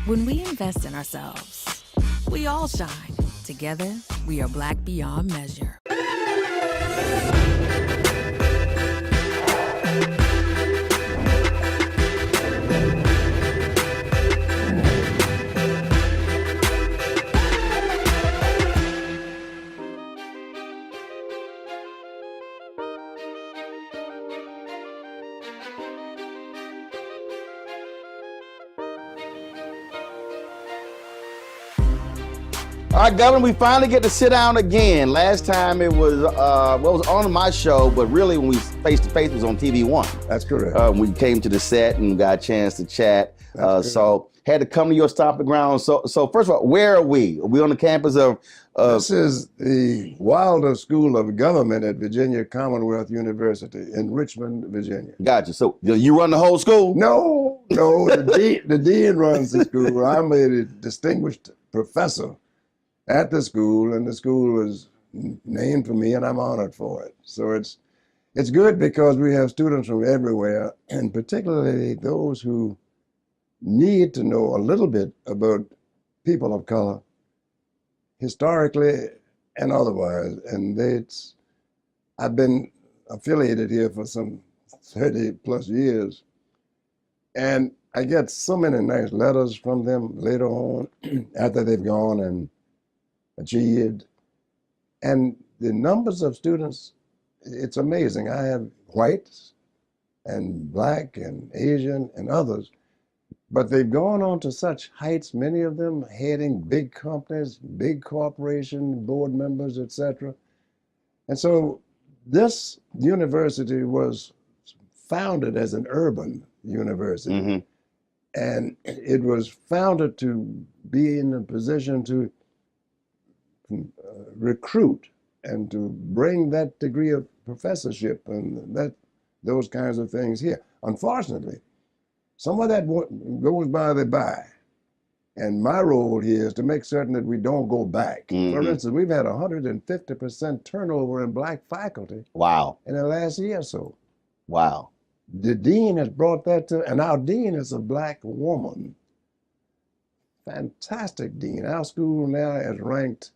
When we invest in ourselves, we all shine. Together, we are Black beyond measure. All right, Governor, we finally get to sit down again. Last time it was, it was on my show, but really when we face-to-face was on TV One. That's correct. We came to the set and got a chance to chat. So had to come to your stomping ground. So first of all, where are we? Are we on the campus of? This is the Wilder School of Government at Virginia Commonwealth University in Richmond, Virginia. Gotcha. So you run the whole school? No, the dean runs the school. I'm a distinguished professor at the school, and the school was named for me, and I'm honored for it. So it's good because we have students from everywhere, and particularly those who need to know a little bit about people of color, historically and otherwise. And I've been affiliated here for some 30 plus years, and I get so many nice letters from them later on after they've gone and achieved. And the numbers of students, it's amazing. I have whites and black and Asian and others, but they've gone on to such heights, many of them heading big companies, big corporation, board members, etc. And so this university was founded as an urban university. Mm-hmm. And it was founded to be in a position to recruit and to bring that degree of professorship and those kinds of things here. Unfortunately, some of that goes by the by. And my role here is to make certain that we don't go back. Mm-hmm. For instance, we've had 150% turnover in black faculty. Wow. In the last year or so. Wow. The dean has brought that to, and our dean is a black woman. Fantastic dean. Our school now is ranked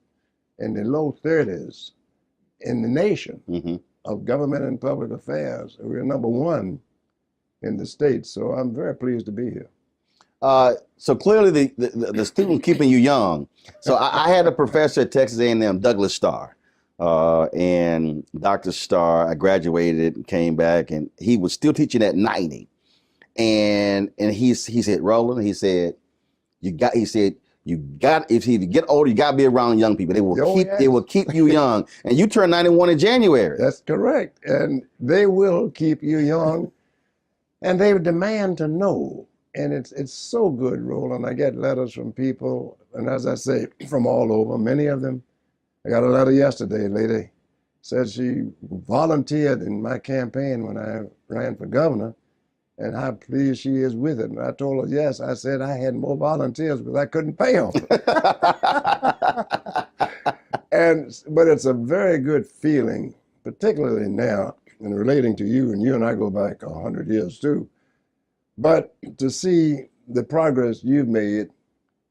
in the low 30s in the nation Mm-hmm. of government and public affairs. We're number one in the state, so I'm very pleased to be here. So clearly the student keeping you young. So I had a professor at Texas A&M, Douglas Starr, and Dr. Starr, I graduated and came back, and he was still teaching at 90. And he said, Roland, he said, if you get older, you gotta be around young people. They will Oh, keep yes. they will keep you young. And you turn 91 in January. That's correct. And they will keep you young, and they demand to know. And it's so good, Roland. I get letters from people, and as I say, from all over, many of them. I got a letter yesterday, a lady said she volunteered in my campaign when I ran for governor, and how pleased she is with it. And I told her, yes. I said I had more volunteers, but I couldn't pay them. But it's a very good feeling, particularly now, and relating to you, and you and I go back 100 years too. But to see the progress you've made,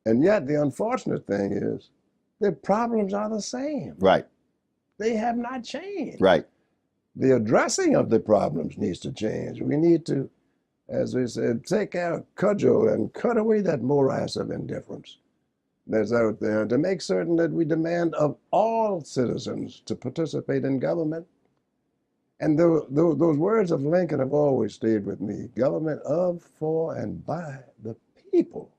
and yet the unfortunate thing is, the problems are the same. Right. They have not changed. Right. The addressing of the problems needs to change. We need to, as we said, take our cudgel and cut away that morass of indifference that's out there to make certain that we demand of all citizens to participate in government. And those words of Lincoln have always stayed with me. Government of, for, and by the people.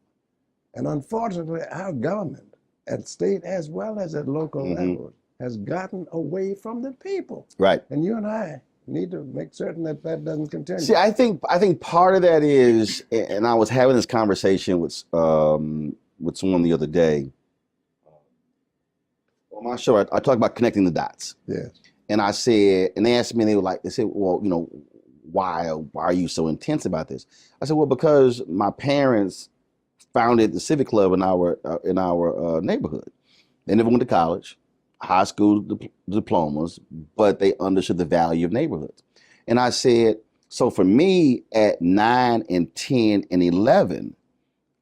And unfortunately, our government at state as well as at local levels has gotten away from the people. Right. And you and I need to make certain that that doesn't continue. See, I think part of that is, and I was having this conversation with someone the other day. On my show, I talked about connecting the dots. Yes. And I said, and they asked me, and they said, well, you know, why are you so intense about this? I said, well, because my parents founded the Civic Club in our neighborhood. They never went to college, high school diplomas, but they understood the value of neighborhoods. And I said, so for me at 9 and 10 and 11,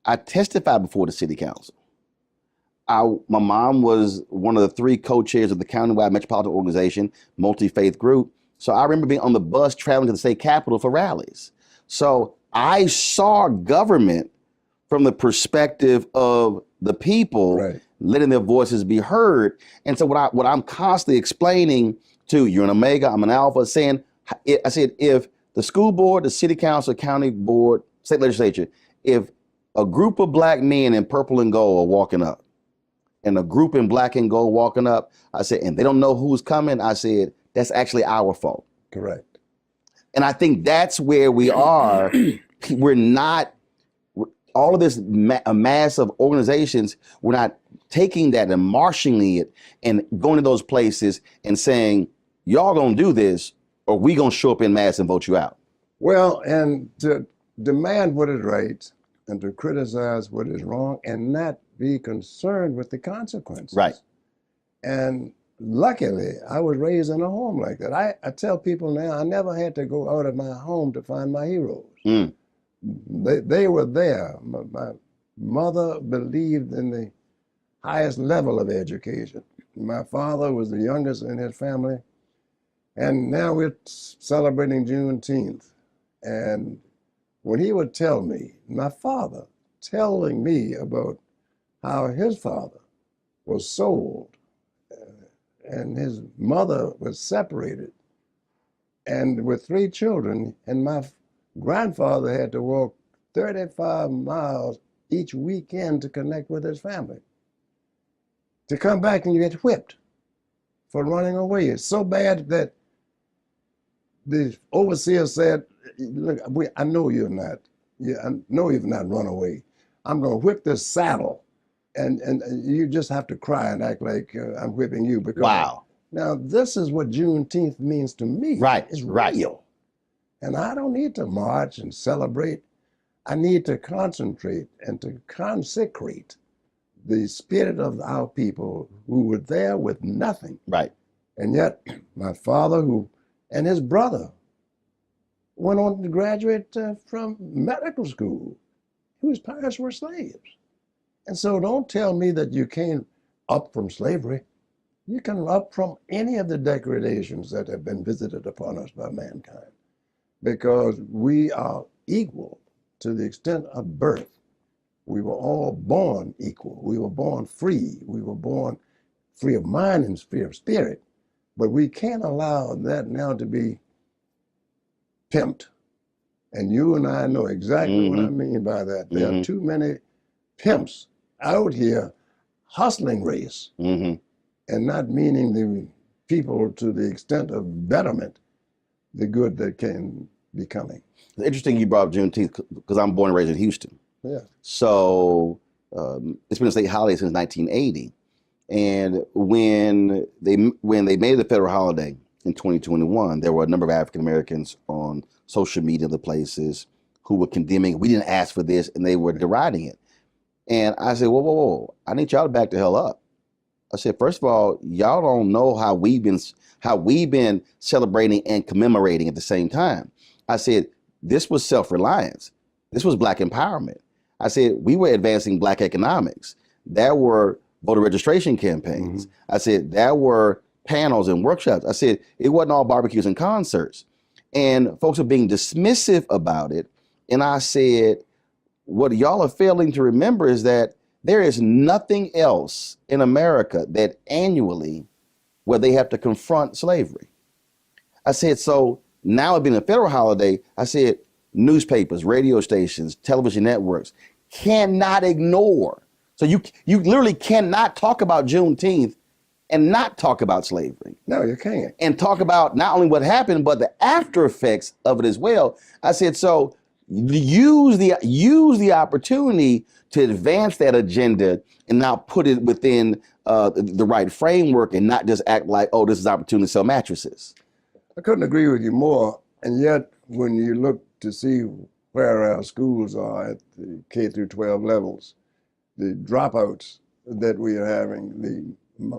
I testified before the city council. My mom was one of the 3 co-chairs of the countywide metropolitan organization, multi-faith group. So I remember being on the bus traveling to the state capitol for rallies. So I saw government from the perspective of the people, right, letting their voices be heard. And so what I'm constantly explaining to, you're an Omega, I'm an Alpha, I said, if the school board, the city council, county board, state legislature, if a group of black men in purple and gold are walking up, and a group in black and gold walking up, I said, and they don't know who's coming, I said, that's actually our fault. Correct. And I think that's where we are. We're not, all of this mass of organizations, we're not taking that and marshalling it and going to those places and saying, y'all gonna do this, or we gonna show up in mass and vote you out. Well, and to demand what is right and to criticize what is wrong and not be concerned with the consequences. Right. And luckily, I was raised in a home like that. I tell people now, I never had to go out of my home to find my heroes. Mm. They were there. My mother believed in the highest level of education. My father was the youngest in his family. And now we're celebrating Juneteenth. And when he would tell me, my father telling me about how his father was sold and his mother was separated and with 3 children, and my grandfather had to walk 35 miles each weekend to connect with his family. To come back and you get whipped for running away. It's so bad that the overseer said, look, I know you're not. I know you've not run away. I'm going to whip this saddle. And you just have to cry and act like I'm whipping you. Because wow. Now, this is what Juneteenth means to me. Right. It's right. real. And I don't need to march and celebrate. I need to concentrate and to consecrate the spirit of our people who were there with nothing. Right. And yet, my father and his brother went on to graduate from medical school, whose parents were slaves. And so don't tell me that you can't up from slavery. You can up from any of the degradations that have been visited upon us by mankind, because we are equal to the extent of birth. We were all born equal. We were born free. We were born free of mind and free of spirit. But we can't allow that now to be pimped. And you and I know exactly what I mean by that. There are too many pimps out here hustling race Hmm. and not meaning the people to the extent of betterment, the good that can be coming. It's interesting you brought up Juneteenth because I'm born and raised in Houston. Yeah. So it's been a state holiday since 1980. And when they made it a federal holiday in 2021, there were a number of African Americans on social media, other places, who were condemning, we didn't ask for this, and they were deriding it. And I said, whoa, whoa, whoa, I need y'all to back the hell up. I said, first of all, y'all don't know how we've been celebrating and commemorating at the same time. I said, this was self-reliance. This was Black empowerment. I said, we were advancing Black economics. There were voter registration campaigns. I said, there were panels and workshops. I said, it wasn't all barbecues and concerts. And folks are being dismissive about it. And I said, what y'all are failing to remember is that there is nothing else in America that annually where they have to confront slavery. I said, so now it being a federal holiday, I said, newspapers, radio stations, television networks cannot ignore. So you literally cannot talk about Juneteenth and not talk about slavery. No, you can't. And talk about not only what happened, but the after effects of it as well. I said, so use the opportunity to advance that agenda and now put it within the right framework and not just act like, oh, this is opportunity to sell mattresses. I couldn't agree with you more. And yet, when you look to see where our schools are at the K through 12 levels, the dropouts that we are having,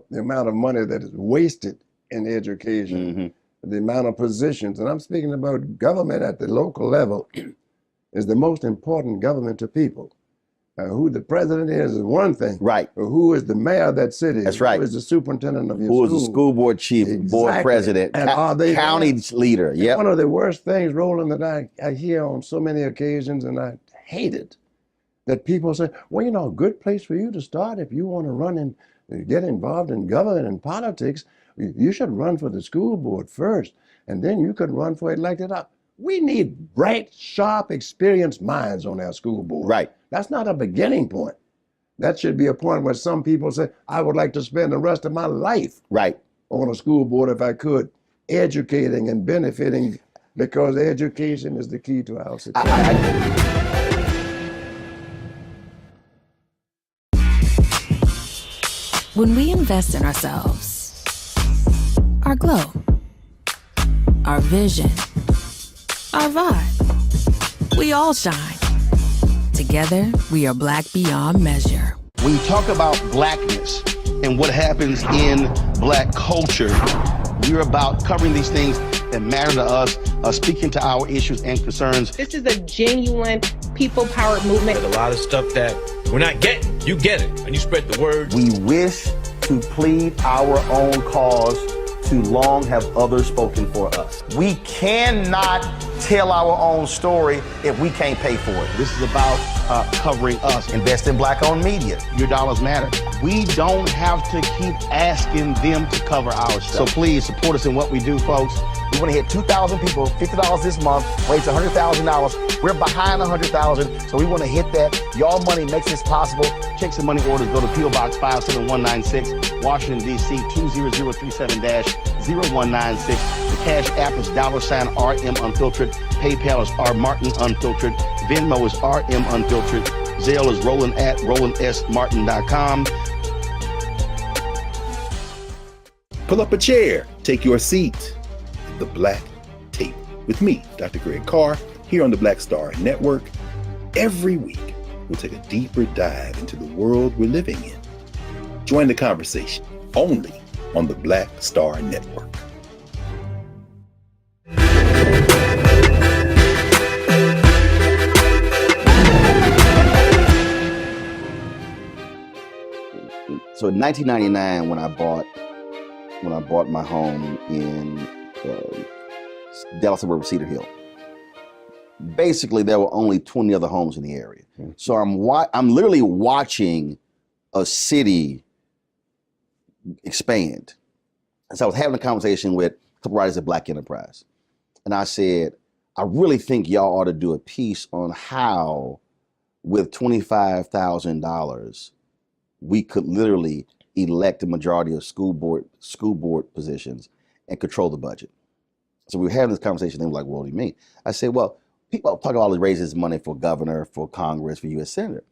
the amount of money that is wasted in education, the amount of positions, and I'm speaking about government at the local level, is the most important government to people. Who the president is one thing. Right. Who is the mayor of that city? That's right. Who is the superintendent of your Who school? is the school board chief, board president, and are they county leader? Yeah. One of the worst things, Roland, that I hear on so many occasions, and I hate it, that people say, well, you know, a good place for you to start if you want to run and get involved in government and politics, you should run for the school board first, and then you could run for elected up. We need bright, sharp, experienced minds on our school board. Right. That's not a beginning point. That should be a point where some people say, I would like to spend the rest of my life Right. on a school board if I could, educating and benefiting, because education is the key to our success. When we invest in ourselves, our glow, our vision, our vibe, we all shine. Together, we are Black beyond measure. When you talk about Blackness and what happens in Black culture, we're about covering these things that matter to us, speaking to our issues and concerns. This is a genuine people-powered movement. There's a lot of stuff that we're not getting. You get it, and you spread the word. We wish to plead our own cause. Too long have others spoken for us. We cannot tell our own story if we can't pay for it. This is about covering us. Invest in Black-owned media. Your dollars matter. We don't have to keep asking them to cover our stuff. So please support us in what we do, folks. We want to hit 2,000 people, $50 this month, raise $100,000. We're behind 100,000, so we want to hit that. Y'all money makes this possible. Checks and money orders go to P.O. Box 57196, Washington, D.C. 20037-0196. The Cash App is $RM Unfiltered. PayPal is R Martin Unfiltered. Venmo is RM Unfiltered. Zelle is Roland at RolandSMartin.com. Pull up a chair, take your seat. The Black Tape with me, Dr. Greg Carr, here on the Black Star Network. Every week, we'll take a deeper dive into the world we're living in. Join the conversation only on the Black Star Network. So in 1999, when I bought my home in Dallas suburb of Cedar Hill, basically there were only 20 other homes in the area. So I'm literally watching a city expand. And so I was having a conversation with a couple writers at Black Enterprise, and I said, I really think y'all ought to do a piece on how, with $25,000, we could literally elect a majority of school board positions and control the budget. So we were having this conversation. They were like, "What do you mean?" I said, "Well, people talk about all the raises money for governor, for Congress, for U.S. Senator."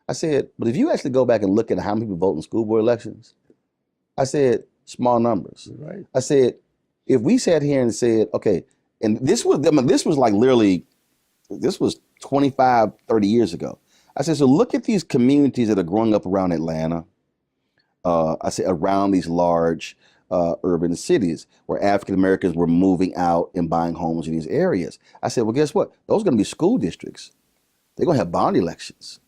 I said, "But if you actually go back and look at how many people vote in school board elections," I said, "small numbers." Right. I said, if we sat here and said, okay, and this was like literally, this was 25, 30 years ago. I said, so look at these communities that are growing up around Atlanta. I said around these large urban cities where African Americans were moving out and buying homes in these areas. I said, well, guess what? Those are going to be school districts. They're going to have bond elections.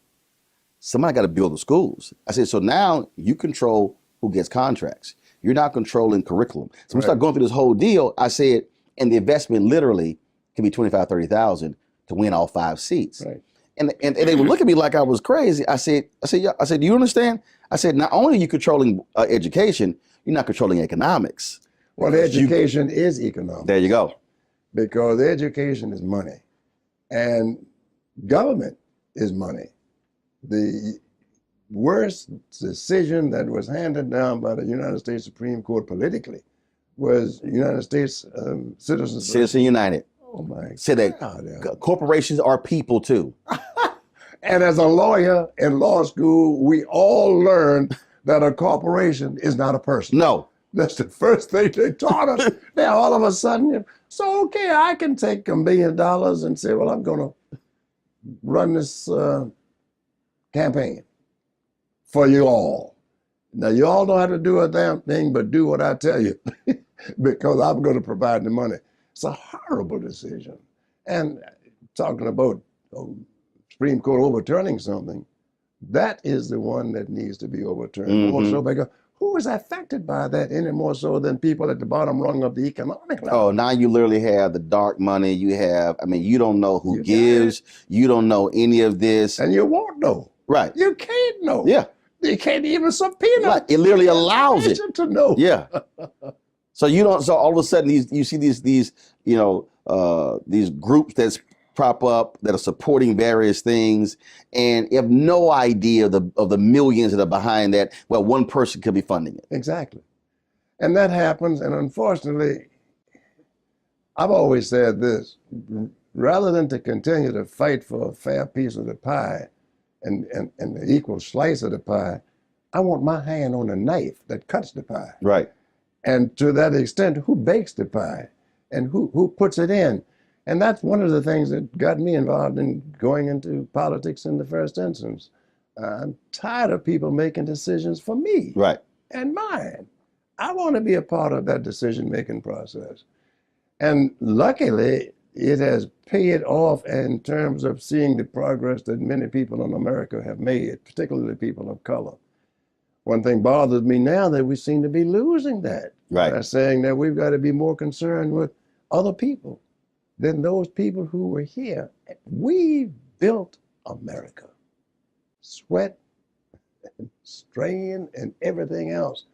Somebody got to build the schools. I said, so now you control who gets contracts. You're not controlling curriculum. So we start going through this whole deal. I said, and the investment literally can be 25, 30,000 to win all 5 seats. Right. And they would look at me like I was crazy. I said, yeah. I said, do you understand? I said, not only are you controlling education, you're not controlling economics. Well, education is economics. There you go. Because education is money, and government is money. The worst decision that was handed down by the United States Supreme Court politically was United States Citizen United. Oh my said that God. Corporations are people too. And as a lawyer in law school, we all learned that a corporation is not a person. No. That's the first thing they taught us. Now all of a sudden, so okay, I can take $1 million and say, well, I'm going to run this campaign for you all. Now you all don't have to do a damn thing, but do what I tell you, because I'm going to provide the money. It's a horrible decision. And talking about Supreme Court overturning something, that is the one that needs to be overturned. More so because who is affected by that any more so than people at the bottom rung of the economic ladder? Oh, now you literally have the dark money. You have, I mean, you don't know who gives. You don't know any of this. And you won't know. Right. You can't know. Yeah. You can't even subpoena. Right. It literally allows it to know. Yeah. So you don't. So all of a sudden, you see these these groups that's prop up that are supporting various things, and you have no idea of the millions that are behind that. Well, one person could be funding it. Exactly, and that happens. And unfortunately, I've always said this: rather than to continue to fight for a fair piece of the pie, and the equal slice of the pie, I want my hand on the knife that cuts the pie. Right. And to that extent, who bakes the pie and who puts it in? And that's one of the things that got me involved in going into politics in the first instance. I'm tired of people making decisions for me and mine. I want to be a part of that decision-making process. And luckily, it has paid off in terms of seeing the progress that many people in America have made, particularly people of color. One thing bothers me now that we seem to be losing that. Right. By saying that we've got to be more concerned with other people than those people who were here. We built America. Sweat, and strain, and everything else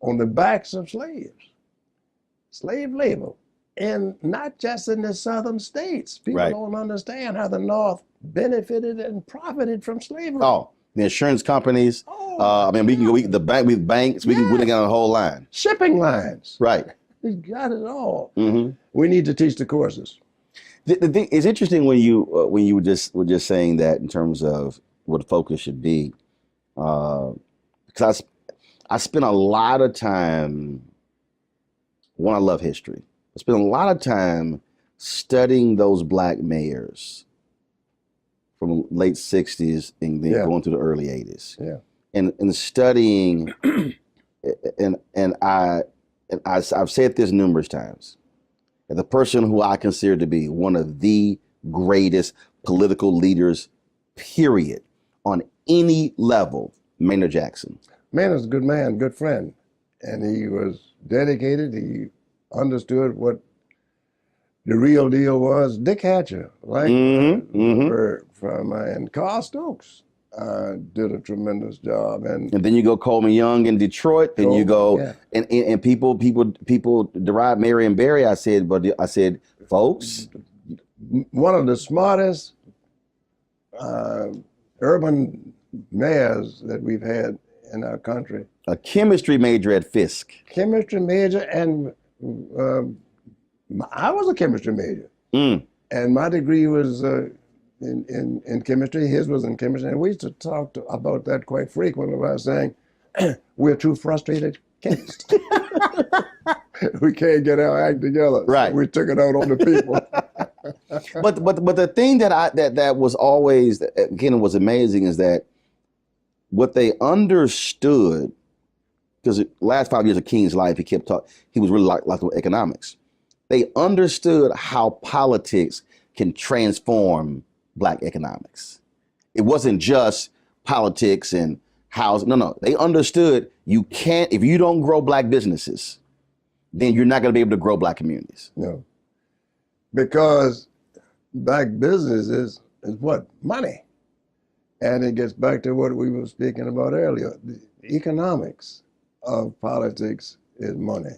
on the backs of slaves. Slave labor. And not just in the southern states. People don't understand how the North benefited and profited from slavery. Oh, the insurance companies. I mean, we can go. The bank with banks. We can get on a whole line. Shipping lines. Right. We got it all. We need to teach the courses. The thing is interesting when you were just saying that in terms of what the focus should be, because I spent a lot of time. One, I love history. I spent a lot of time studying those black mayors from the late 60s and then going through the early 80s. Yeah. And studying, and I've said this numerous times, and the person who I consider to be one of the greatest political leaders, period, on any level, Maynard Jackson. Maynard's a good man, good friend, and he was dedicated. He understood what the real deal was. Dick Hatcher, like and Carl Stokes did a tremendous job. And then you go Coleman Young in Detroit. Then you go and people deride Marion Barry. I said, folks, one of the smartest urban mayors that we've had in our country. A chemistry major at Fisk. Chemistry major, and I was a chemistry major. And my degree was in chemistry. His was in chemistry. And we used to talk about that quite frequently by saying, we're two frustrated chemists. We can't get our act together. Right. So we took it out on the people. But the thing that was always, again, was amazing is that what they understood, because the last 5 years of King's life, he kept talking, he was really like economics. They understood how politics can transform Black economics. It wasn't just politics and housing. No. They understood you can't, if you don't grow Black businesses, then you're not going to be able to grow Black communities. No. Because Black business is what? Money. And it gets back to what we were speaking about earlier. The economics of politics is money.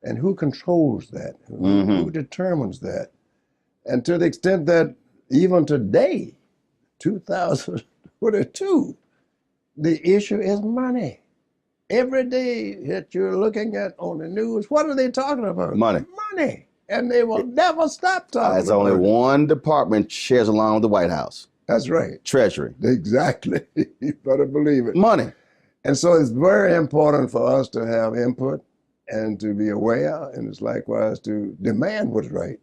And who controls that? Who determines that? And to the extent that even today, 2022, the issue is money. Every day that you're looking at on the news, what are they talking about? Money. Money. And they will never stop talking There's about only it. one department shares along with the White House. That's right. Treasury. Exactly. You better believe it. Money. And so it's very important for us to have input and to be aware, and it's likewise to demand what's right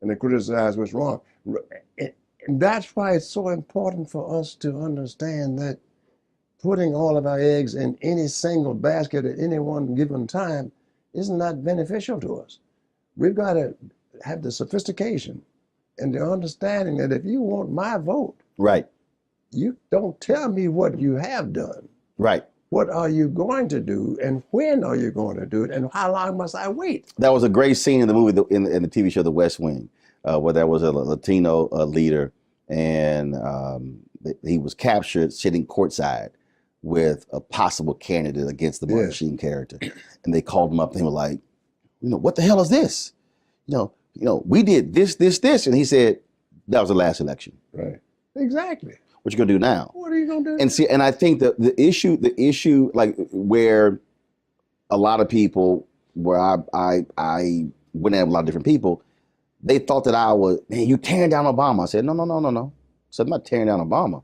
and to criticize what's wrong. And that's why it's so important for us to understand that putting all of our eggs in any single basket at any one given time is not beneficial to us. We've got to have the sophistication and the understanding that if you want my vote, Right. you don't tell me what you have done. Right. What are you going to do, and when are you going to do it, and how long must I wait? That was a great scene in the movie, in the TV show The West Wing, where there was a Latino leader, and he was captured sitting courtside with a possible candidate against the Martin Sheen character, and they called him up and they were like, what the hell is this? We did this, and he said that was the last election. Right. Exactly. What you gonna do now? What are you gonna do? And see, and I think that the issue, like where a lot of people, where I went at a lot of different people, they thought that I was, man, you tearing down Obama. I said, no. I said, I'm not tearing down Obama.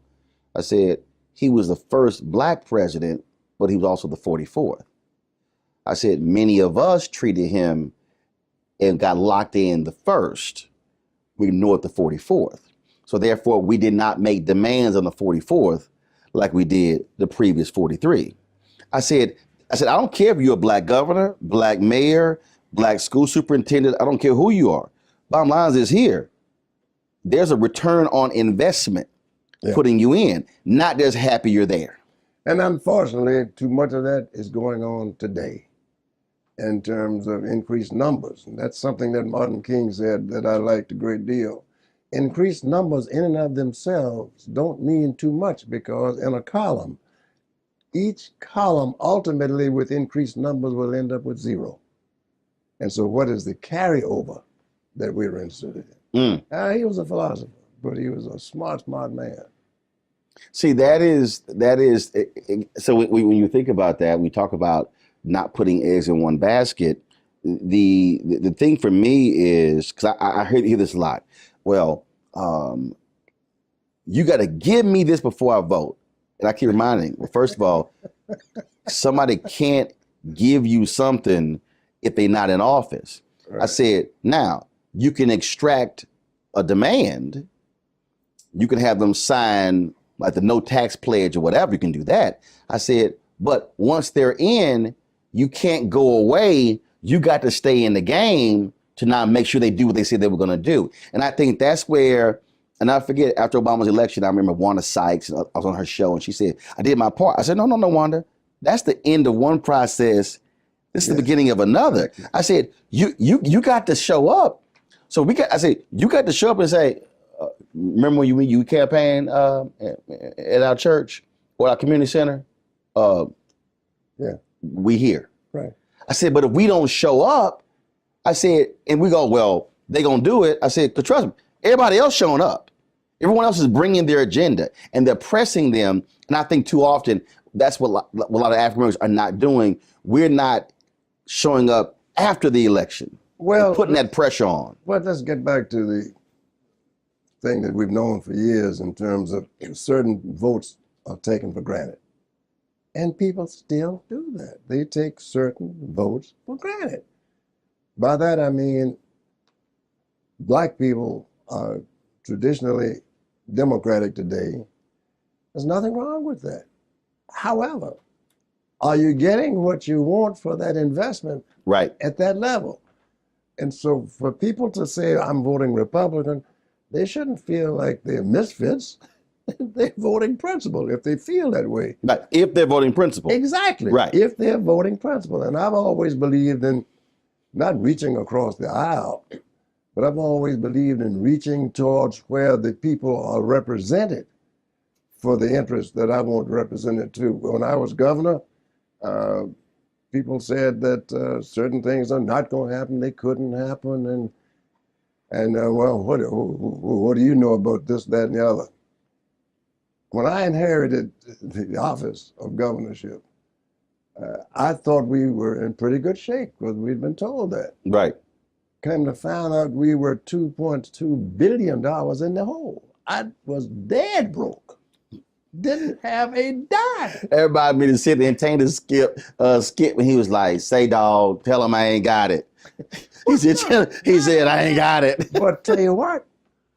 I said, he was the first Black president, but he was also the 44th. I said, many of us treated him and got locked in the first. We ignored the 44th. So therefore, we did not make demands on the 44th like we did the previous 43. I said, I don't care if you're a Black governor, Black mayor, Black school superintendent, I don't care who you are. Bottom line is here, there's a return on investment putting you in, not just happy you're there. And unfortunately, too much of that is going on today in terms of increased numbers. And that's something that Martin King said that I liked a great deal. Increased numbers in and of themselves don't mean too much, because in a column, each column ultimately with increased numbers will end up with zero. And so what is the carryover that we're interested in? He was a philosopher, but he was a smart man. See, so when you think about that, we talk about not putting eggs in one basket. The thing for me is, because I hear this a lot, well, you got to give me this before I vote. And I keep reminding, well, first of all, somebody can't give you something if they're not in office. Right. I said, now, you can extract a demand. You can have them sign like the no tax pledge or whatever, you can do that. I said, but once they're in, you can't go away. You got to stay in the game to now make sure they do what they said they were going to do. And I think that's where, and I forget, after Obama's election, I remember Wanda Sykes, I was on her show, and she said, I did my part. I said, no, Wanda, that's the end of one process. This is the beginning of another. I said, you got to show up. So I said, you got to show up and say, remember when you campaigned at our church or our community center? We here. Right. I said, but if we don't show up, I said, and we go, well, they gonna do it. I said, 'cause trust me, everybody else showing up. Everyone else is bringing their agenda and they're pressing them. And I think too often that's what a lot of African Americans are not doing. We're not showing up after the election. Well, putting that pressure on. Well, let's get back to the thing that we've known for years in terms of certain votes are taken for granted. And people still do that. They take certain votes for granted. By that I mean, black people are traditionally Democratic today. There's nothing wrong with that. However, are you getting what you want for that investment Right. at that level? And so for people to say, I'm voting Republican, they shouldn't feel like they're misfits. They're voting principle if they feel that way. Right. If they're voting principle. Exactly. Right. If they're voting principle. And I've always believed in not reaching across the aisle, but I've always believed in reaching towards where the people are represented for the interests that I want represented too. When I was governor, people said that certain things are not going to happen, they couldn't happen, and well, what do you know about this, that, and the other? When I inherited the office of governorship, I thought we were in pretty good shape because we'd been told that. Right. Came to find out we were $2.2 billion in the hole. I was dead broke. Didn't have a dime. Everybody made to sit there and taint the skip when he was like, say dog, tell him I ain't got it. he said, I ain't got it. But tell you what,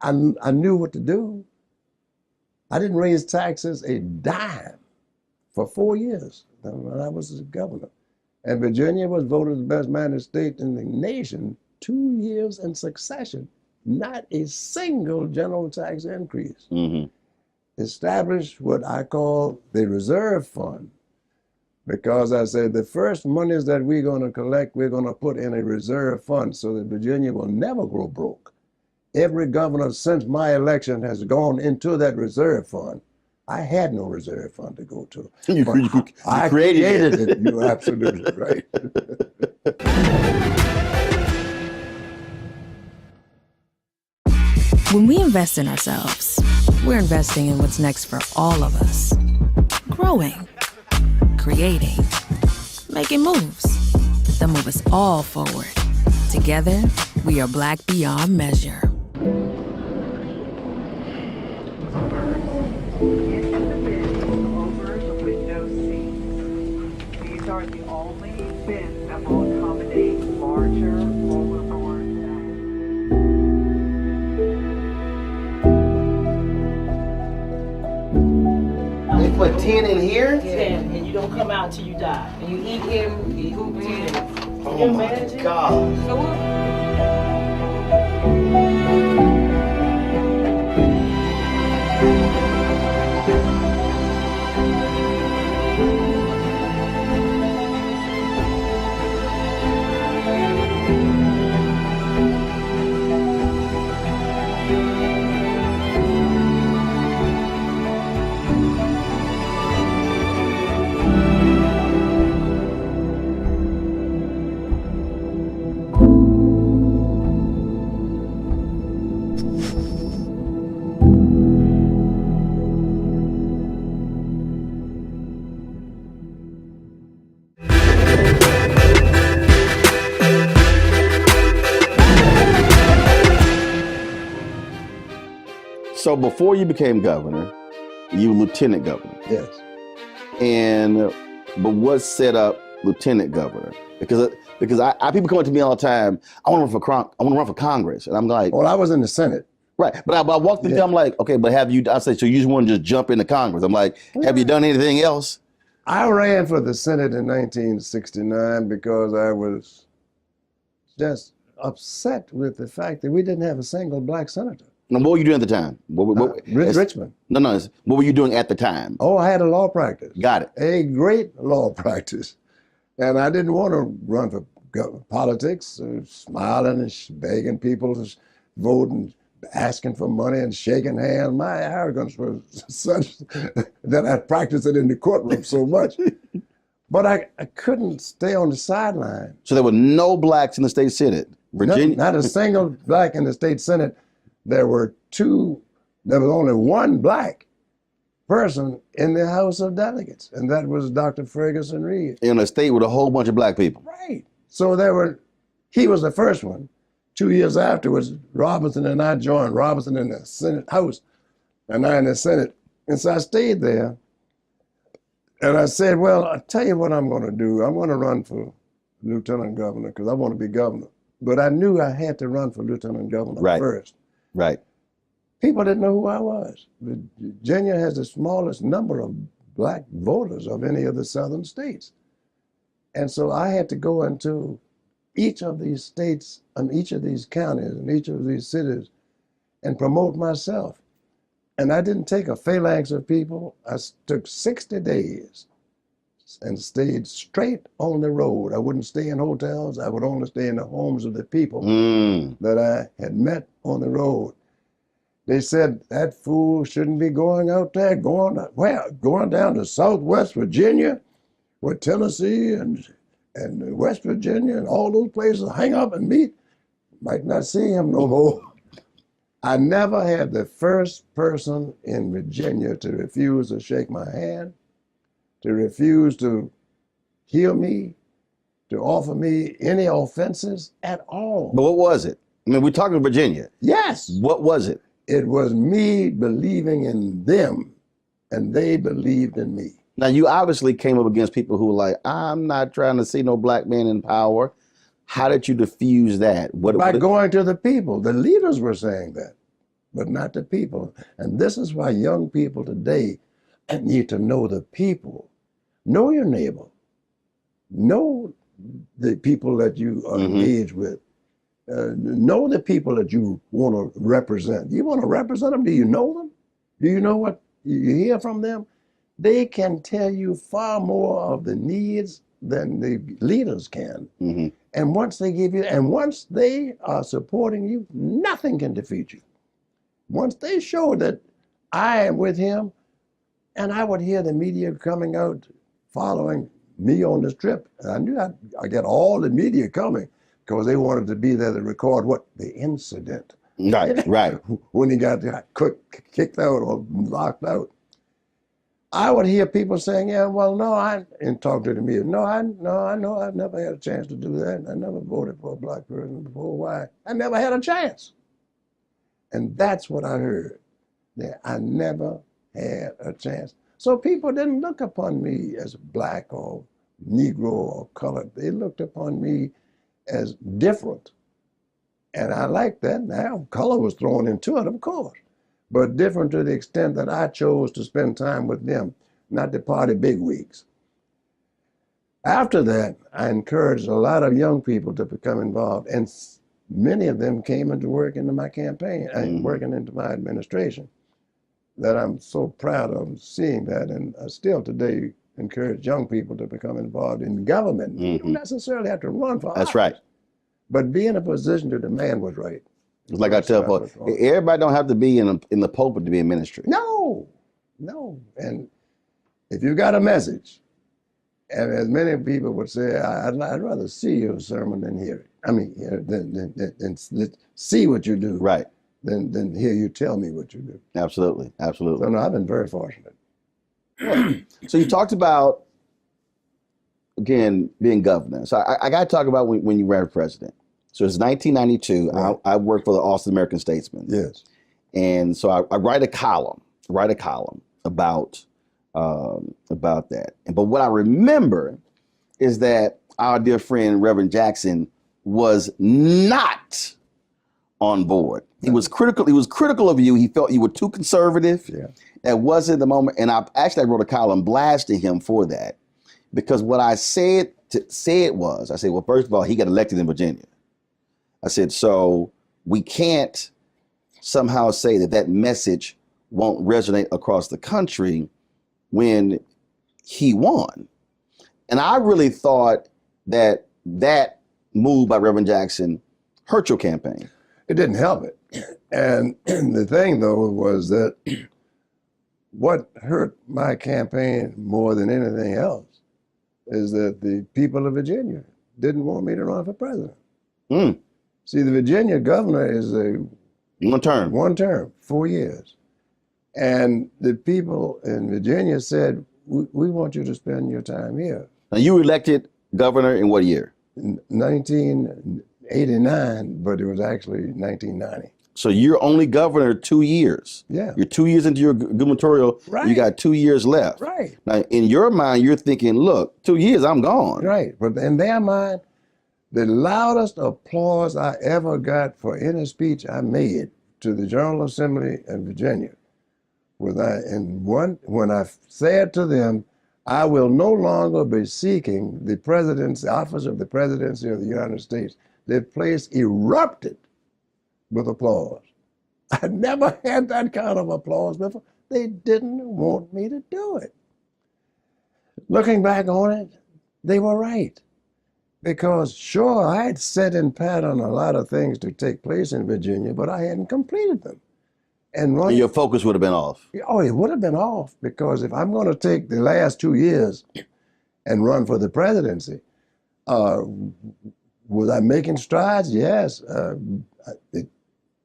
I knew what to do. I didn't raise taxes a dime for 4 years when I was a governor. And Virginia was voted the best managed state in the nation 2 years in succession. Not a single general tax increase. Mm-hmm. Established what I call the reserve fund, because I said the first monies that we're going to collect, we're going to put in a reserve fund so that Virginia will never go broke. Every governor since my election has gone into that reserve fund. I had no reserve fund to go to. I created it. You're absolutely right. When we invest in ourselves, we're investing in what's next for all of us. Growing, creating, making moves that move us all forward. Together, we are Black beyond measure. Over the window seats. These are the only bins that will accommodate larger rollerboards. They put 10 in here? 10, and you don't come out till you die. And you eat him, you poop him. Oh my God. So before you became governor, you were lieutenant governor. Yes. But what set up lieutenant governor? Because I people come up to me all the time. I want to run for Congress, and I'm like, well, I was in the Senate. Right, but I walked through. I'm like, okay, but have you? I said, so you just want to just jump into Congress? I'm like, have you done anything else? I ran for the Senate in 1969 because I was just upset with the fact that we didn't have a single black senator. Now, what were you doing at the time? Richmond. No. What were you doing at the time? Oh, I had a law practice. Got it. A great law practice. And I didn't want to run for politics, smiling and begging people to vote and asking for money and shaking hands. My arrogance was such that I practiced it in the courtroom so much. But I couldn't stay on the sideline. So there were no blacks in the state Senate? Virginia? Not a single black in the state Senate. There was only one black person in the House of Delegates, and that was Dr. Ferguson Reed. In a state with a whole bunch of black people. Right. So he was the first one. 2 years afterwards, Robinson and I joined Robinson in the Senate House, and I in the Senate. And so I stayed there, and I said, well, I'll tell you what I'm going to do. I'm going to run for lieutenant governor because I want to be governor. But I knew I had to run for lieutenant governor first. Right. People didn't know who I was. Virginia has the smallest number of black voters of any of the southern states. And so I had to go into each of these states and each of these counties and each of these cities and promote myself. And I didn't take a phalanx of people. I took 60 days and stayed straight on the road. I wouldn't stay in hotels. I would only stay in the homes of the people that I had met on the road. They said, that fool shouldn't be going out there, going down to Southwest Virginia with Tennessee and West Virginia and all those places, hang up and meet. Might not see him no more. I never had the first person in Virginia to refuse to shake my hand, to refuse to hear me, to offer me any offenses at all. But what was it? I mean, we're talking Virginia. Yes. What was it? It was me believing in them, and they believed in me. Now, you obviously came up against people who were like, I'm not trying to see no black man in power. How did you diffuse that? By going to the people. The leaders were saying that, but not the people. And this is why young people today need to know the people. Know your neighbor. Know the people that you are engaged with. Know the people that you want to represent. You want to represent them? Do you know them? Do you know what you hear from them? They can tell you far more of the needs than the leaders can. And once they are supporting you, nothing can defeat you. Once they show that I am with him, and I would hear the media coming out following me on this trip, and I knew I get all the media coming because they wanted to be there to record the incident. Right. When he got kicked out or locked out. I would hear people saying, yeah, well, no, and talk to the media. No, I know I've never had a chance to do that. I never voted for a black person before. Why? I never had a chance. And that's what I heard. That I never had a chance. So people didn't look upon me as black or Negro or colored. They looked upon me as different. And I liked that. Now, color was thrown into it, of course, but different to the extent that I chose to spend time with them, not the party bigwigs. After that, I encouraged a lot of young people to become involved, and many of them came into work into my campaign and working into my administration, that I'm so proud of seeing that. And I still today encourage young people to become involved in government. You don't necessarily have to run for office. That's right. But be in a position to demand what's right. It's like I tell folks, everybody don't have to be in the pulpit to be in ministry. No. And if you got a message, and as many people would say, I'd rather see your sermon than hear it. I mean, than see what you do. Right. Than hear you tell me what you do. Absolutely. So no, I've been very fortunate. So you talked about, again, being governor. So I got to talk about when you ran for president. So it's 1992. Right. I worked for the Austin American Statesman. Yes. And so I write a column about that. But what I remember is that our dear friend Reverend Jackson was not on board. He was critical. He was critical of you. He felt you were too conservative. Yeah. That wasn't the moment. And I wrote a column blasting him for that, because what I said was, I said, well, first of all, he got elected in Virginia. I said, so we can't somehow say that message won't resonate across the country when he won. And I really thought that move by Reverend Jackson hurt your campaign. It didn't help it. And the thing, though, was that what hurt my campaign more than anything else is that the people of Virginia didn't want me to run for president. See, the Virginia governor is one term, 4 years. And the people in Virginia said, we want you to spend your time here. Now, you were elected governor in what year? In 1989, but it was actually 1990. So you're only governor 2 years. Yeah. You're 2 years into your gubernatorial. Right. You got 2 years left. Right. Now, in your mind, you're thinking, look, 2 years, I'm gone. Right. But in their mind, the loudest applause I ever got for any speech I made to the General Assembly in Virginia was when I said to them, I will no longer be seeking the office of the presidency of the United States. The place erupted with applause. I never had that kind of applause before. They didn't want me to do it. Looking back on it, they were right. Because sure, I had set in pattern a lot of things to take place in Virginia, but I hadn't completed them. And your focus would have been off. Oh, it would have been off, because if I'm going to take the last 2 years and run for the presidency, was I making strides? Yes.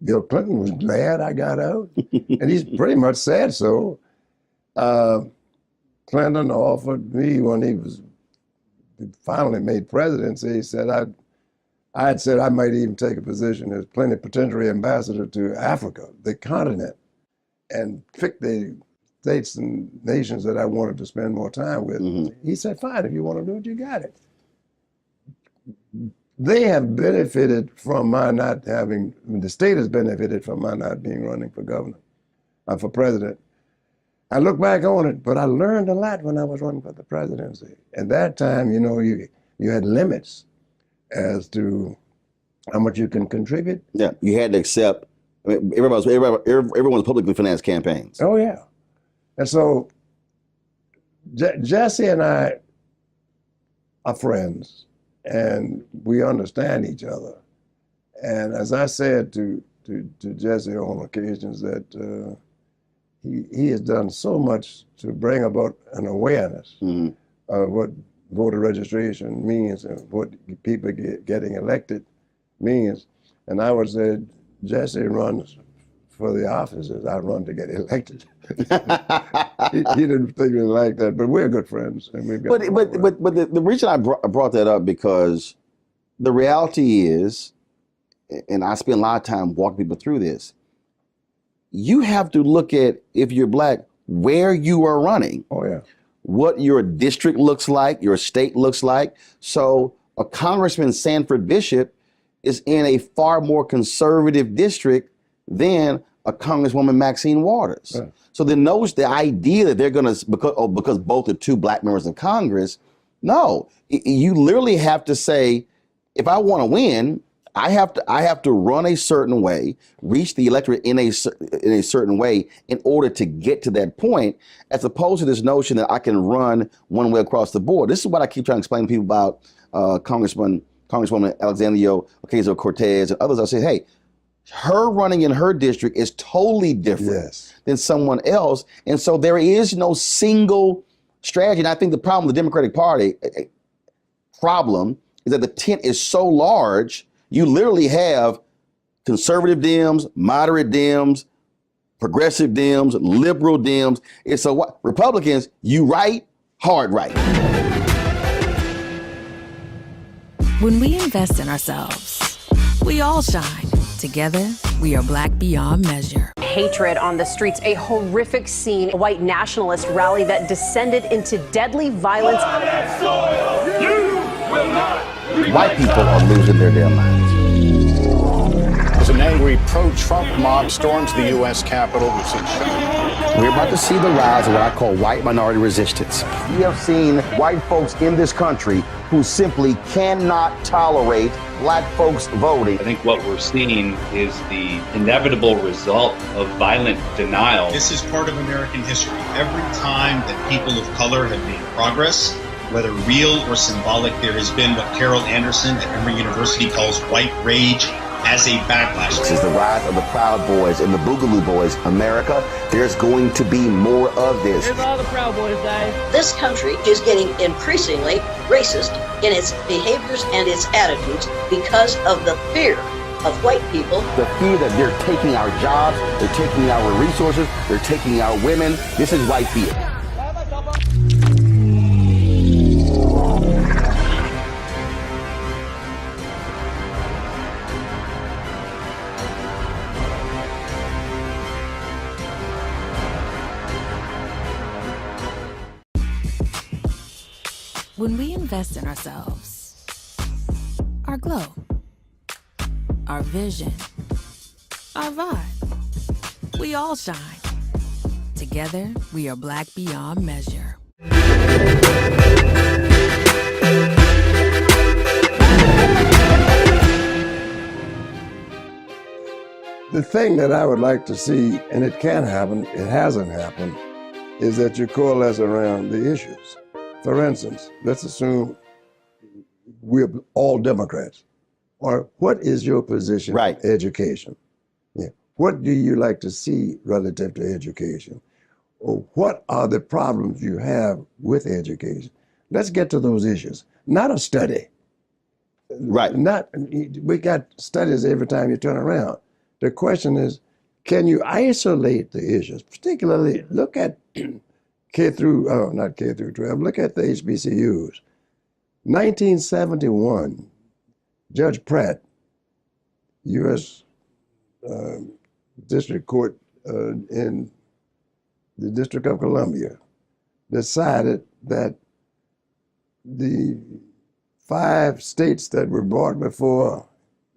Bill Clinton was glad I got out, and he's pretty much said so. Clinton offered me, when he finally made presidency, he said I had said I might even take a position as plenipotentiary ambassador to Africa, the continent, and pick the states and nations that I wanted to spend more time with. Mm-hmm. He said, fine, if you want to do it, you got it. They have benefited from my not having, the state has benefited from my not being running for governor, for president. I look back on it, but I learned a lot when I was running for the presidency. At that time, you know, you had limits as to how much you can contribute. Yeah, you had to accept. I mean, everyone's publicly financed campaigns. Oh yeah, and so Jesse and I are friends, and we understand each other. And as I said to Jesse on occasions, that he has done so much to bring about an awareness of what voter registration means and what people getting elected means. And I would say, Jesse runs for the offices, I run to get elected. he didn't think me like that, but we're good friends. And we've got but the reason I brought that up, because the reality is, and I spend a lot of time walking people through this, you have to look at, if you're black, where you are running. Oh yeah. What your district looks like, your state looks like. So a Congressman Sanford Bishop is in a far more conservative district than a Congresswoman Maxine Waters. Yeah. So then the idea that they're gonna, because both are two black members of Congress, no, you literally have to say, if I wanna win, I have to run a certain way, reach the electorate in a certain way in order to get to that point, as opposed to this notion that I can run one way across the board. This is what I keep trying to explain to people about Congresswoman Alexandria Ocasio-Cortez and others. I say, hey, her running in her district is totally different than someone else, and so there is no single strategy. And I think the problem with the Democratic Party is that the tent is so large. You literally have conservative Dems, moderate Dems, progressive Dems, liberal Dems. And so what Republicans, you right, hard right. When we invest in ourselves, we all shine. Together, we are black beyond measure. Hatred on the streets, a horrific scene, a white nationalist rally that descended into deadly violence. White people are losing their damn minds. As an angry pro-Trump mob storms the U.S. Capitol, we're about to see the rise of what I call white minority resistance. We have seen white folks in this country who simply cannot tolerate black folks voting. I think what we're seeing is the inevitable result of violent denial. This is part of American history. Every time that people of color have made progress, whether real or symbolic, there has been what Carol Anderson at Emory University calls white rage as a backlash. This is the rise of the Proud Boys and the Boogaloo Boys. America, there's going to be more of this. Here's all the Proud Boys, guys. This country is getting increasingly racist in its behaviors and its attitudes because of the fear of white people. The fear that they're taking our jobs, they're taking our resources, they're taking our women. This is white fear. When we invest in ourselves, our glow, our vision, our vibe, we all shine. Together, we are Black beyond measure. The thing that I would like to see, and it can happen, it hasn't happened, is that you coalesce around the issues. For instance, let's assume we're all Democrats. Or what is your position on education? Yeah. What do you like to see relative to education? Or what are the problems you have with education? Let's get to those issues. Not a study. We got studies every time you turn around. The question is, can you isolate the issues? Particularly, look at not K through 12, look at the HBCUs. 1971, Judge Pratt, U.S. District Court in the District of Columbia, decided that the 5 states that were brought before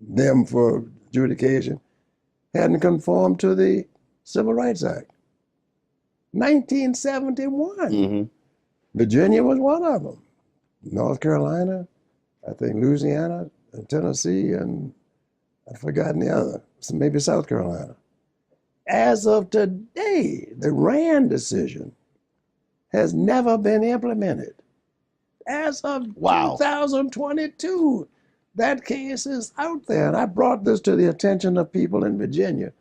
them for adjudication hadn't conformed to the Civil Rights Act. 1971. Virginia was one of them. North Carolina, I think Louisiana, and Tennessee, and I've forgotten the other, so maybe South Carolina. As of today, the Rand decision has never been implemented. As of 2022, that case is out there. And I brought this to the attention of people in Virginia.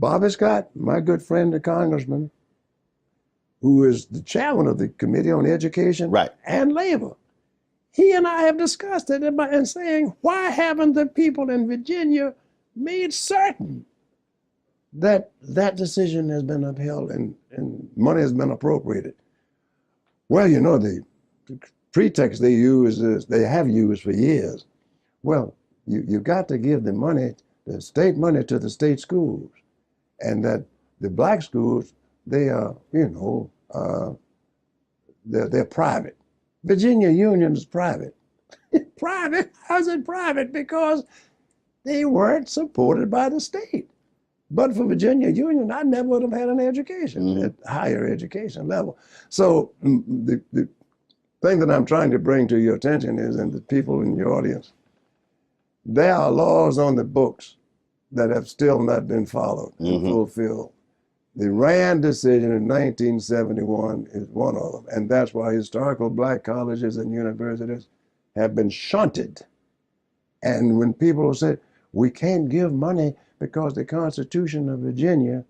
Bobby Scott, my good friend, the congressman, who is the chairman of the Committee on Education and Labor, he and I have discussed it and saying, why haven't the people in Virginia made certain that that decision has been upheld and money has been appropriated? Well, you know, the pretext they use is, they have used for years. Well, you got to give the money, the state money, to the state schools, and that the black schools, they are, they're private. Virginia Union is private. Private? How's it private? Because they weren't supported by the state. But for Virginia Union, I never would have had an education at higher education level. So the thing that I'm trying to bring to your attention is, and the people in your audience, there are laws on the books that have still not been followed and fulfilled. The Rand decision in 1971 is one of them, and that's why historical black colleges and universities have been shunted. And when people say, we can't give money because the Constitution of Virginia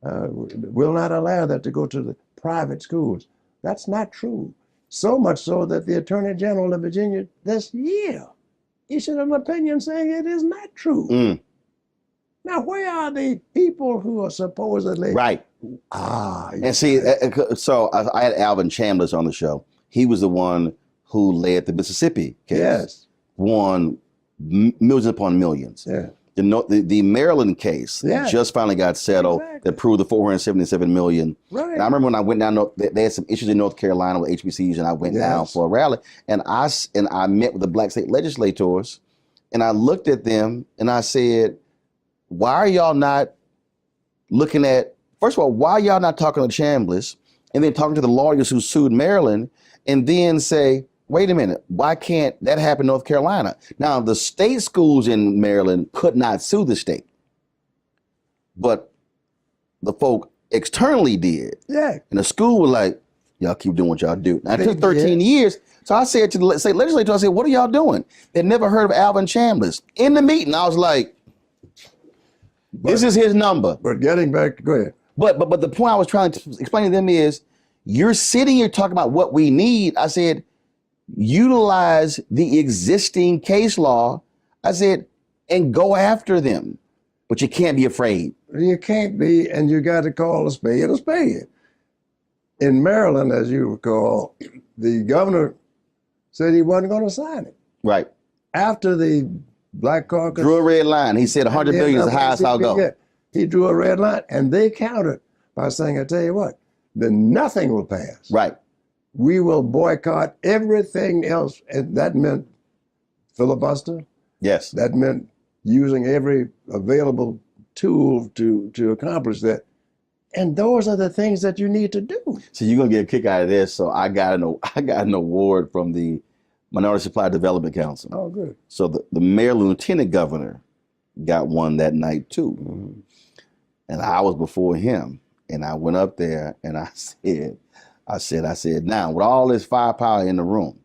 will not allow that to go to the private schools, that's not true. So much so that the Attorney General of Virginia this year issued an opinion saying it is not true. Now, where are the people who are supposedly And see, so I had Alvin Chambliss on the show. He was the one who led the Mississippi case. Won millions upon millions. The Maryland case just finally got settled that proved the $477 million. And I remember when I went down, they had some issues in North Carolina with HBCUs, and I went down for a rally, and I met with the black state legislators, and I looked at them and I said, why are y'all not looking at, first of all, why are y'all not talking to Chambliss and then talking to the lawyers who sued Maryland, and then say, wait a minute, why can't that happen in North Carolina? Now, the state schools in Maryland could not sue the state, but the folk externally did. And the school was like, y'all keep doing what y'all do. Now, it took 13 years. So I said to the state legislature, I said, what are y'all doing? They'd never heard of Alvin Chambliss. In the meeting, I was like, this is his number. But getting back, go ahead. But the point I was trying to explain to them is, you're sitting here talking about what we need. I said, utilize the existing case law. I said, and go after them. But you can't be afraid. You can't be, and you got to call a spade a spade. In Maryland, as you recall, the governor said he wasn't going to sign it. Right. After the Black Caucus drew a red line. He said 100 million is the highest I'll go. He drew a red line, and they countered by saying, I tell you what, then nothing will pass. Right. We will boycott everything else. And that meant filibuster. Yes. That meant using every available tool to accomplish that. And those are the things that you need to do. So you're gonna get a kick out of this. So I got an award from the Minority Supply Development Council. Oh, good. So the Maryland Lieutenant Governor got one that night too. Mm-hmm. And I was before him. And I went up there and I said, now with all this firepower in the room,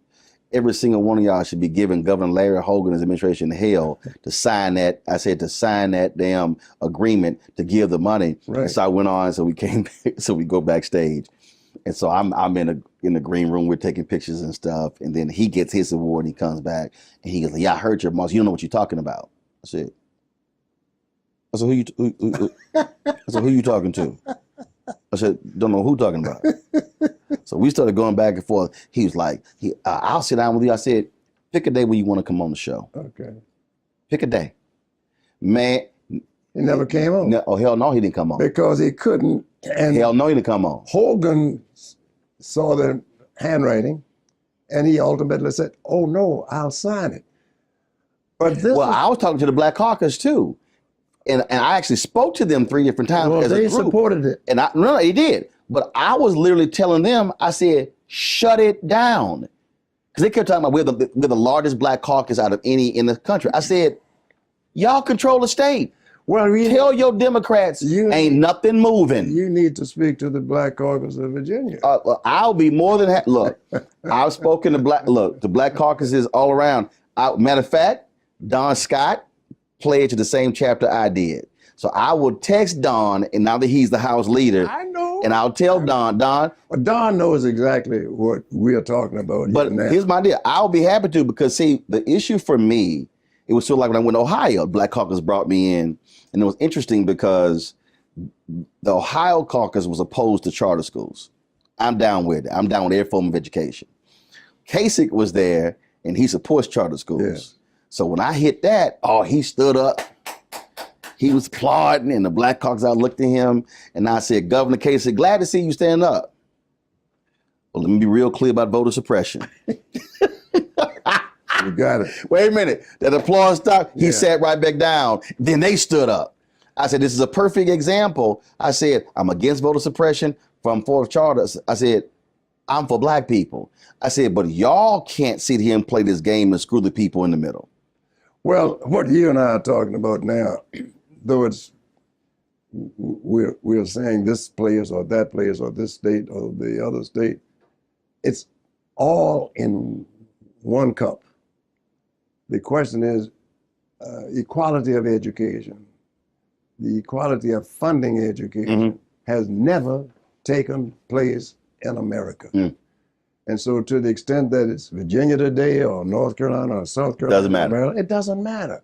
every single one of y'all should be giving Governor Larry Hogan's administration hell to sign that. I said to sign that damn agreement to give the money. Right. So I went on. So we came. So we go backstage, and so I'm in the green room. We're taking pictures and stuff. And then he gets his award. And he comes back and he goes, "Yeah, I heard your boss. You don't know what you're talking about." I said, "Who you talking to?" I said, "Don't know who talking about." So we started going back and forth. He was like, "I'll sit down with you." I said, "Pick a day when you want to come on the show." Okay. Pick a day. Man. He never came on. No, oh, hell no, he didn't come on. Because he couldn't. And hell no, he didn't come on. Hogan saw the handwriting and he ultimately said, "Oh no, I'll sign it." But this I was talking to the Black Caucus too. And I actually spoke to them 3 different times as a they group. supported it. And no, he did. But I was literally telling them, I said, shut it down. Because they kept talking about we're the largest Black caucus out of any in the country. I said, y'all control the state. Well, tell your Democrats ain't nothing moving. You need to speak to the Black Caucus of Virginia. I'll be more than happy. Look, I've spoken to the Black caucuses all around. Matter of fact, Don Scott pledged to the same chapter I did. So I will text Don, and now that he's the House leader, I know. And I'll tell Don. Well, Don knows exactly what we're talking about. But here's my deal. I'll be happy to, because see, the issue for me, it was sort of like when I went to Ohio, Black Caucus brought me in, and it was interesting because the Ohio caucus was opposed to charter schools. I'm down with it. I'm down with every form of education. Kasich was there, and he supports charter schools. Yeah. So when I hit that, he stood up. He was applauding, and the Black Caucus, I looked at him, and I said, Governor Kasich, glad to see you stand up. Well, let me be real clear about voter suppression. You got it. Wait a minute. That applause stopped. He sat right back down. Then they stood up. I said, this is a perfect example. I said, I'm against voter suppression from fourth charter. I said, I'm for Black people. I said, but y'all can't sit here and play this game and screw the people in the middle. Well, what you and I are talking about now, though we're saying this place or that place or this state or the other state, it's all in one cup. The question is equality of education. The equality of funding education has never taken place in America. And so to the extent that it's Virginia today or North Carolina or South Carolina, doesn't matter. Maryland, it doesn't matter.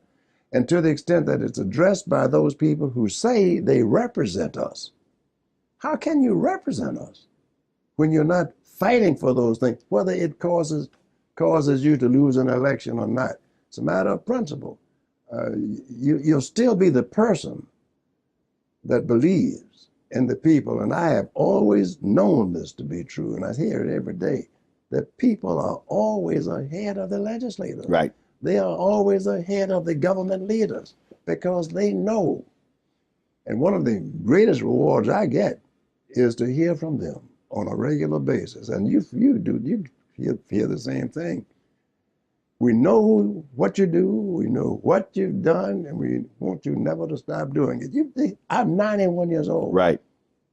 And to the extent that it's addressed by those people who say they represent us. How can you represent us when you're not fighting for those things, whether it causes you to lose an election or not? It's a matter of principle. You'll still be the person that believes in the people. And I have always known this to be true, and I hear it every day, that people are always ahead of the legislators. Right. They are always ahead of the government leaders because they know. And one of the greatest rewards I get is to hear from them on a regular basis. And you hear the same thing. We know what you do, we know what you've done, and we want you never to stop doing it. I'm 91 years old. Right.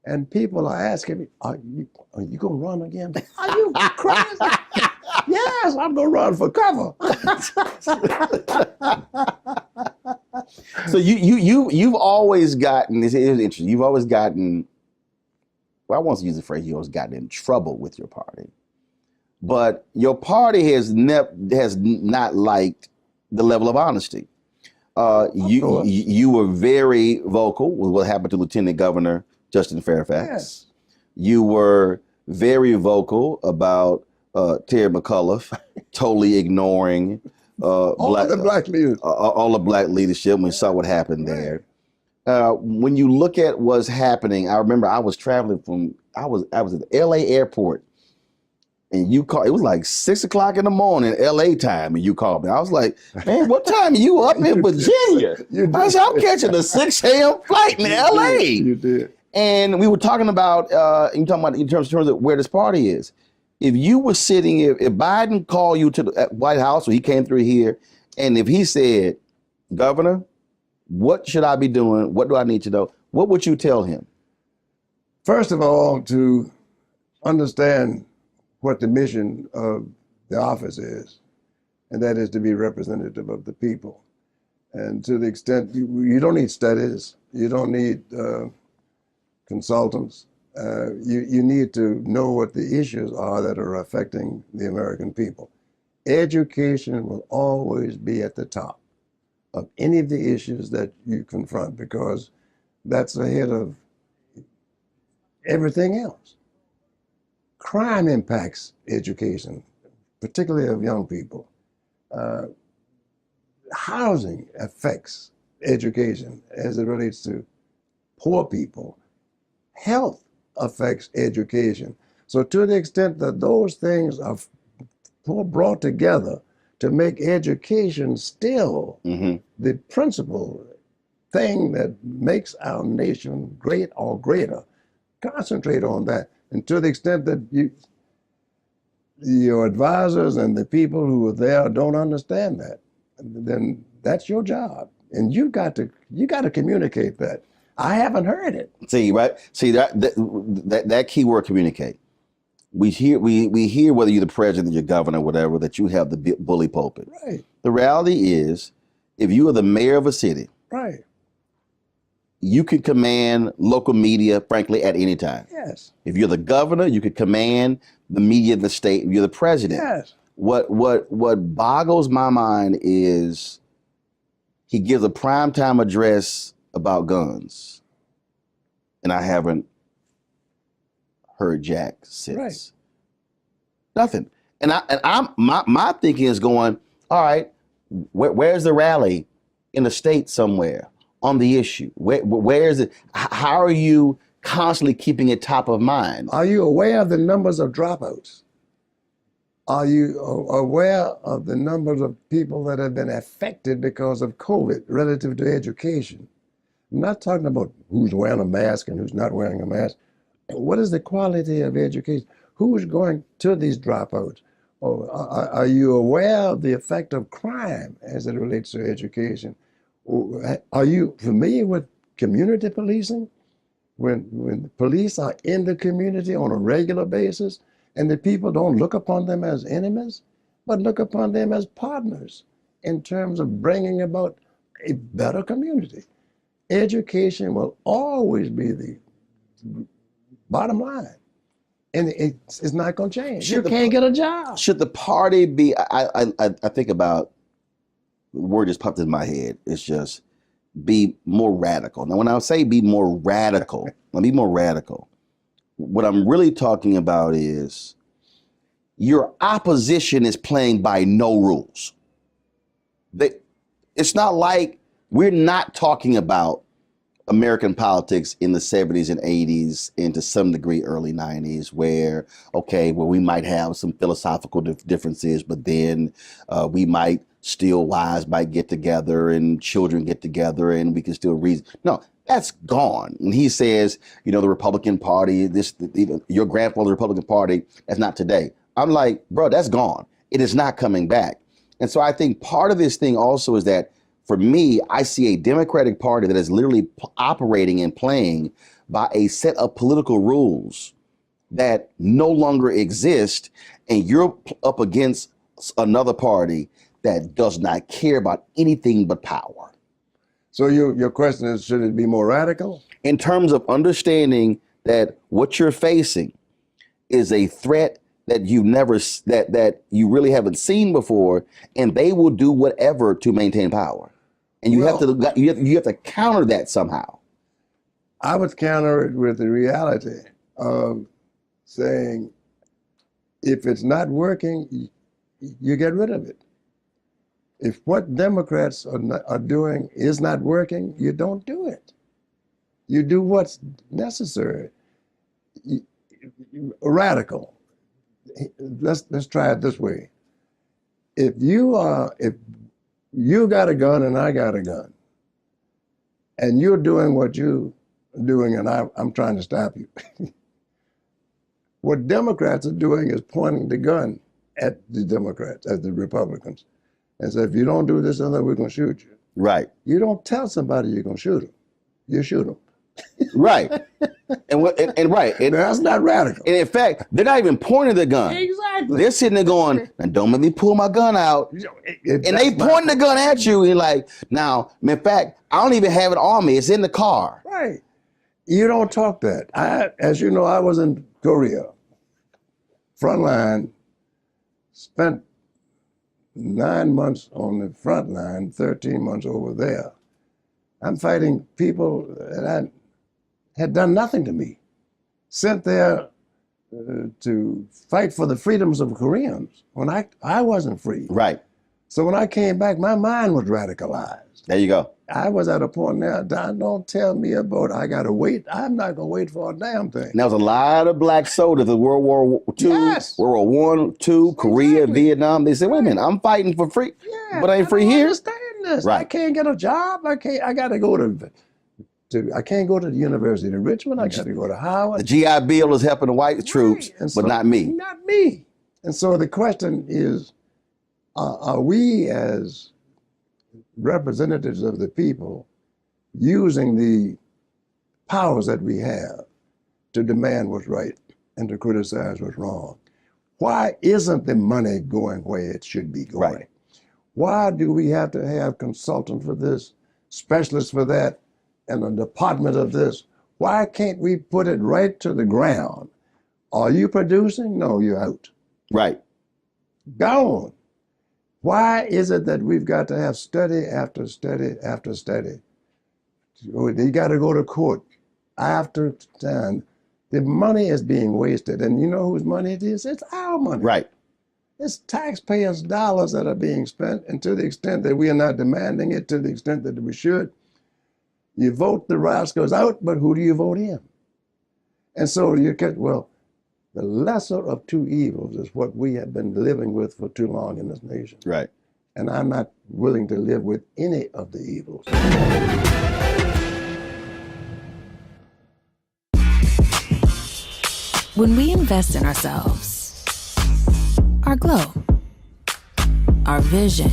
And people are asking me, are you going to run again? Are you crazy? Yes, I'm going to run for cover. So you've always gotten, it's interesting, you've always gotten, well, I want to use the phrase, you always gotten in trouble with your party. But your party has not liked the level of honesty. You were very vocal with what happened to Lieutenant Governor Justin Fairfax. Yes. You were very vocal about Terry McAuliffe totally ignoring all the black leaders, all the black leadership. We saw what happened there. When you look at what's happening, I remember I was traveling I was at the LA airport, and you called. It was like 6 o'clock in the morning, LA time, and you called me. I was like, man, what time are you up in Virginia? I said, I'm catching a 6 a.m. flight in LA. You did. And we were talking about, in terms of where this party is. If you were sitting, if Biden called you to the White House, or he came through here, and if he said, Governor, what should I be doing? What do I need to know? What would you tell him? First of all, to understand what the mission of the office is, and that is to be representative of the people. And to the extent, you don't need studies, you don't need consultants, you need to know what the issues are that are affecting the American people. Education will always be at the top of any of the issues that you confront, because that's ahead of everything else. Crime impacts education, particularly of young people. Housing affects education as it relates to poor people. Health affects education. So to the extent that those things are brought together to make education still the principal thing that makes our nation great or greater, concentrate on that. And to the extent that your advisors and the people who are there don't understand that, then that's your job. And you got to communicate that. I haven't heard it. See, right? See that key word, communicate. We hear whether you're the president, your governor, whatever, that you have the bully pulpit. Right. The reality is, if you are the mayor of a city, right, you can command local media, frankly, at any time. Yes. If you're the governor, you can command the media of the state. If you're the president. Yes. What boggles my mind is he gives a primetime address about guns, and I haven't heard Jack since. Right. Nothing. And my thinking is going, all right, where's the rally in the state somewhere on the issue? Where is it? How are you constantly keeping it top of mind? Are you aware of the numbers of dropouts? Are you aware of the numbers of people that have been affected because of COVID relative to education? I'm not talking about who's wearing a mask and who's not wearing a mask. What is the quality of education? Who's going to these dropouts? Or are you aware of the effect of crime as it relates to education? Are you familiar with community policing? When the police are in the community on a regular basis, and the people don't look upon them as enemies, but look upon them as partners in terms of bringing about a better community. Education will always be the bottom line, and it's not going to change. You can't get a job. Should the party be? I think about the word just popped in my head. It's just be more radical. Now, when I say be more radical, be more radical. What I'm really talking about is your opposition is playing by no rules. It's not like we're not talking about American politics in the 70s and 80s and to some degree early 90s where we might have some philosophical differences, but then we might still wives might get together and children get together and we can still reason. No, that's gone. When he says, the Republican Party, your grandfather's Republican Party, that's not today. I'm like, bro, that's gone. It is not coming back. And so I think part of this thing also is that for me, I see a Democratic Party that is literally operating and playing by a set of political rules that no longer exist. And you're up against another party that does not care about anything but power. So your question is, should it be more radical? In terms of understanding that what you're facing is a threat that you really haven't seen before, and they will do whatever to maintain power. And you have to counter that somehow. I would counter it with the reality of saying, if it's not working, you get rid of it. If what Democrats are doing is not working, you don't do it. You do what's necessary. Radical. Let's try it this way. If you got a gun and I got a gun, and you're doing what you're doing, and I'm trying to stop you. What Democrats are doing is pointing the gun at the Democrats, at the Republicans, and say, if you don't do this, then we're going to shoot you. Right. You don't tell somebody you're going to shoot them. You shoot them. Right. And right. And that's not radical. And in fact, they're not even pointing the gun. Exactly. They're sitting there going, now don't make me pull my gun out. And they pointing the gun at you and like, now, in fact, I don't even have it on me. It's in the car. Right. You don't talk that. As you know, I was in Korea, frontline, spent 9 months on the front line, 13 months over there. I'm fighting people that had done nothing to me, sent there to fight for the freedoms of Koreans when I wasn't free. Right. So when I came back, my mind was radicalized. There you go. I was at a point now, don't tell me about I got to wait. I'm not going to wait for a damn thing. And there was a lot of black soldiers in World War II, Yes. World War I, II, Korea, Vietnam. They said, wait a minute, I'm fighting for free, but I ain't free here. Understand this. Right. I can't get a job. I got to go I can't go to the University of Richmond. I got to go to Howard. The GI Bill is helping the white troops, And but not me. Not me. And so the question is, are we as representatives of the people using the powers that we have to demand what's right and to criticize what's wrong? Why isn't the money going where it should be going? Right. Why do we have to have consultants for this, specialists for that, and a department of this? Why can't we put it right to the ground? Are you producing? No, you're out. Right. Gone. Why is it that we've got to have study after study after study? You got to go to court after time. The money is being wasted. And you know whose money it is? It's our money. Right. It's taxpayers' dollars that are being spent. And to the extent that we are not demanding it, to the extent that we should, you vote the rascals out, but who do you vote in? And so you get, well, the lesser of two evils is what we have been living with for too long in this nation. Right. And I'm not willing to live with any of the evils. When we invest in ourselves, our glow, our vision,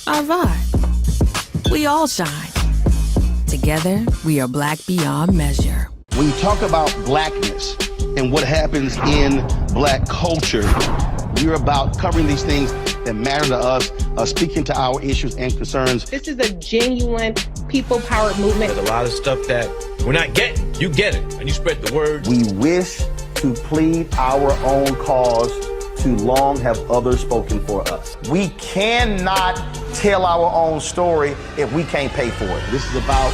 our vibe, we all shine. Together, we are black beyond measure. When you talk about blackness and what happens in black culture, we're about covering these things that matter to us, speaking to our issues and concerns. This is a genuine people-powered movement. There's a lot of stuff that we're not getting. You get it, and you spread the word. We wish to plead our own cause. Too long have others spoken for us. We cannot tell our own story if we can't pay for it. This is about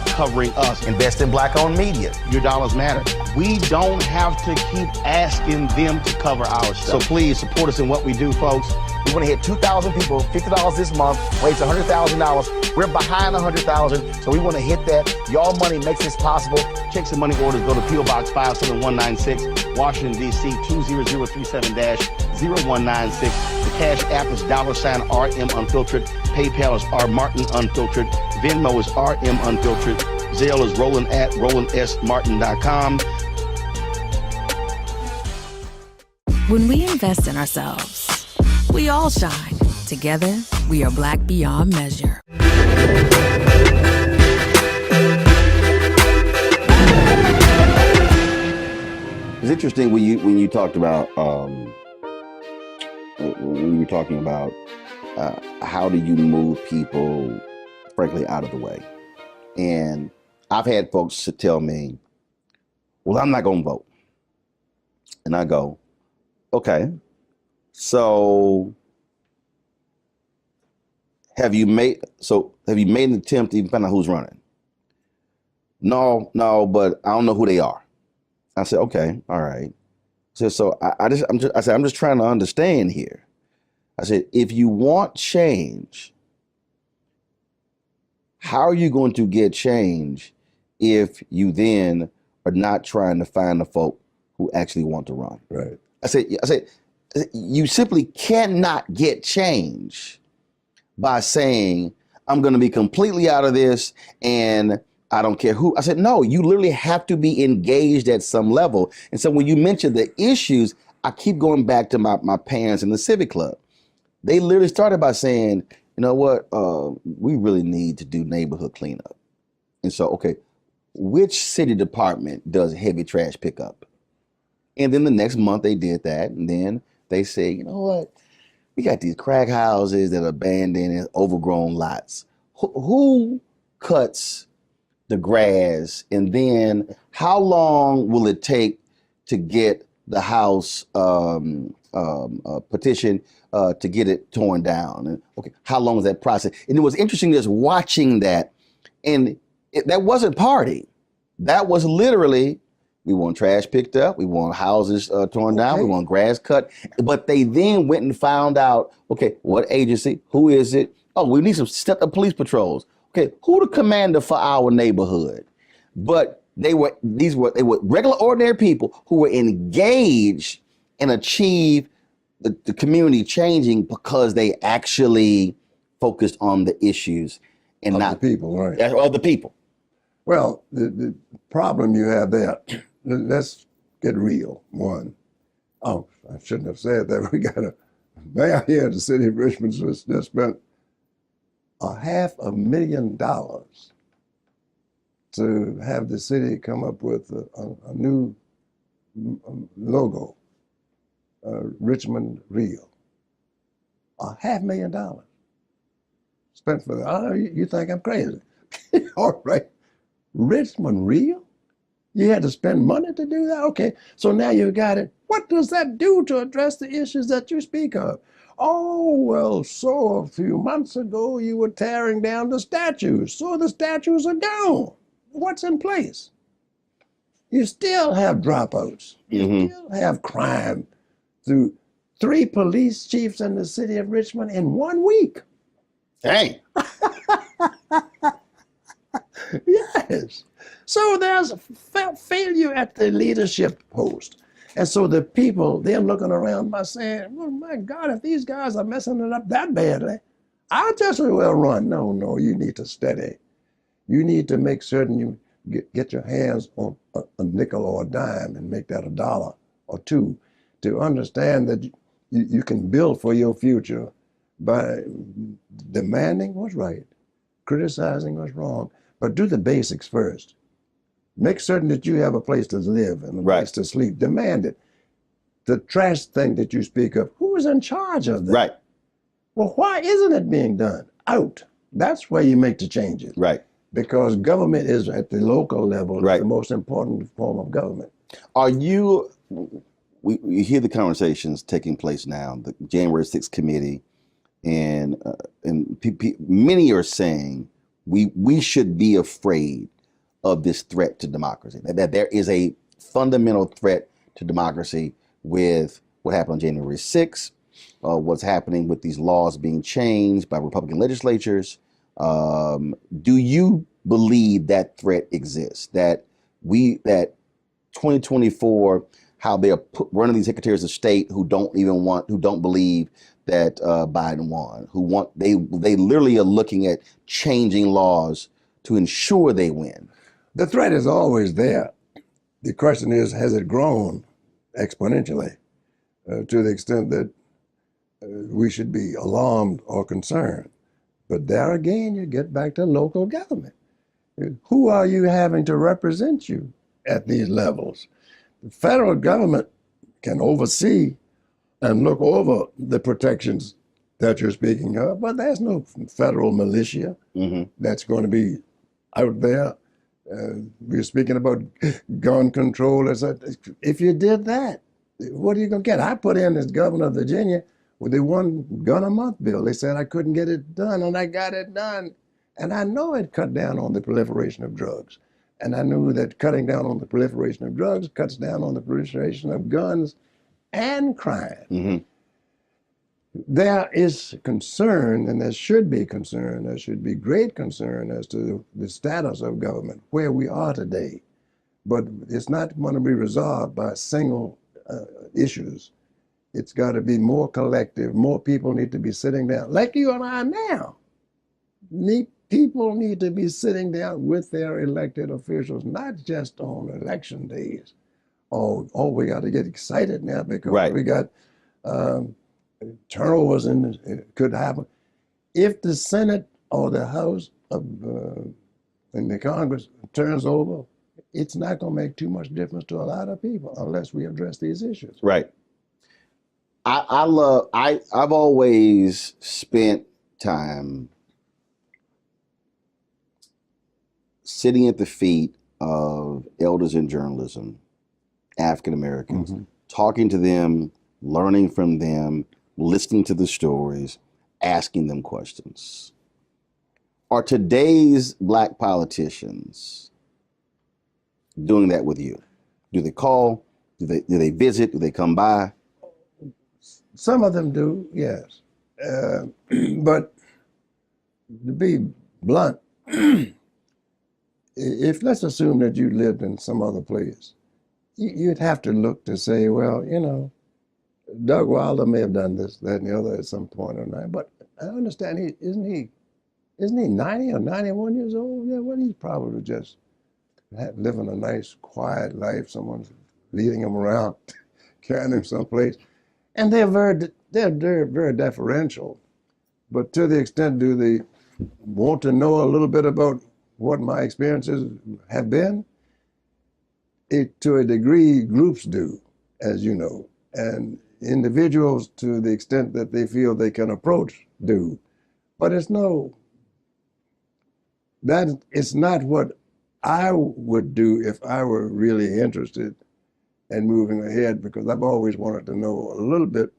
covering us. Invest in black-owned media. Your dollars matter. We don't have to keep asking them to cover our stuff. So please support us in what we do, folks. We want to hit 2,000 people, $50 this month, raise $100,000. We're behind 100,000, so we want to hit that. Y'all money makes this possible. Checks and money orders go to P.O. Box 57196, Washington, D.C. 20037-0196. The Cash App is $RM Unfiltered. PayPal is R Martin Unfiltered. Venmo is RM Unfiltered. Zelle is Roland at RolandSMartin.com. When we invest in ourselves, we all shine. Together, we are black beyond measure. It's interesting when you talked about when you're talking about how do you move people, frankly, out of the way. And I've had folks to tell me, well, I'm not going to vote. And I go, okay, so Have you made an attempt to even find out who's running? No, but I don't know who they are. I said, okay, all right. So I'm just trying to understand here. I said, if you want change, how are you going to get change if you then are not trying to find the folk who actually want to run? Right. I said, you simply cannot get change by saying, I'm going to be completely out of this and I don't care who. I said, no, you literally have to be engaged at some level. And so when you mention the issues, I keep going back to my parents in the Civic Club. They literally started by saying, you know what, we really need to do neighborhood cleanup. And so, okay, which city department does heavy trash pickup? And then the next month they did that. And then they say, you know what, we got these crack houses that are abandoned and overgrown lots. Who cuts the grass? And then how long will it take to get the house petition to get it torn down? And okay, how long is that process? And it was interesting just watching that. And that wasn't party. That was literally, we want trash picked up, we want houses torn down, we want grass cut. But they then went and found out, okay, what agency, who is it? Oh, we need some stepped up police patrols. Okay, who the commander for our neighborhood? But they were regular ordinary people who were engaged and achieved the community changing because they actually focused on the issues and not the people, right? Of the people. Well, the problem you have there, let's get real. One, I shouldn't have said that. We got a mayor here in the city of Richmond just spent $500,000 to have the city come up with a new logo, Richmond Real. $500,000 spent for that. Oh, you think I'm crazy? All right. Richmond Real? You had to spend money to do that? Okay, so now you got it. What does that do to address the issues that you speak of? Oh, well, so a few months ago you were tearing down the statues, so the statues are gone. What's in place? You still have dropouts. You still have crime through 3 police chiefs in the city of Richmond in 1 week. Dang. Yes. So there's failure at the leadership post. And so the people, they're looking around by saying, well, my God, if these guys are messing it up that badly, I'll just as well run. No, you need to steady. You need to make certain you get your hands on a nickel or a dime and make that $1 or $2 to understand that you can build for your future by demanding what's right, criticizing what's wrong, but do the basics first. Make certain that you have a place to live and a place to sleep. Demand it. The trash thing that you speak of, who is in charge of that? Right. Well, why isn't it being done? Out. That's where you make the changes. Right. Because government is at the local level, the most important form of government. Are you, we hear the conversations taking place now, the January 6th committee, and many are saying we should be afraid of this threat to democracy, that there is a fundamental threat to democracy with what happened on January 6th, what's happening with these laws being changed by Republican legislatures. Do you believe that threat exists? That 2024, how they're running these secretaries of state who don't believe that Biden won, they literally are looking at changing laws to ensure they win. The threat is always there. The question is, has it grown exponentially to the extent that we should be alarmed or concerned? But there again, you get back to local government. Who are you having to represent you at these levels? The federal government can oversee and look over the protections that you're speaking of, but there's no federal militia that's going to be out there. We're speaking about gun control. If you did that, what are you going to get? I put in as governor of Virginia with the one gun a month bill. They said I couldn't get it done, and I got it done. And I know it cut down on the proliferation of drugs. And I knew that cutting down on the proliferation of drugs cuts down on the proliferation of guns and crime. Mm-hmm. There is concern, and there should be concern, there should be great concern as to the status of government, where we are today. But it's not going to be resolved by single issues. It's got to be more collective. More people need to be sitting down, like you and I now. People need to be sitting down with their elected officials, not just on election days. Oh, we got to get excited now because we got turnovers and it could happen. If the Senate or the House of and the Congress turns over, it's not going to make too much difference to a lot of people unless we address these issues. Right. I've always spent time sitting at the feet of elders in journalism, African Americans, talking to them, learning from them, listening to the stories, asking them questions. Are today's Black politicians doing that with you? Do they call? Do they visit? Do they come by? Some of them do, yes. But to be blunt, if let's assume that you lived in some other place, you'd have to look to say, well, you know, Doug Wilder may have done this, that, and the other at some point or not. But I understand isn't he 90 or 91 years old? Yeah, well, he's probably just living a nice, quiet life. Someone's leading him around, carrying him someplace. And they're very deferential. But to the extent, do they want to know a little bit about what my experiences have been? To a degree, groups do, as you know, and individuals, to the extent that they feel they can approach, do. But it's not what I would do if I were really interested in moving ahead, because I've always wanted to know a little bit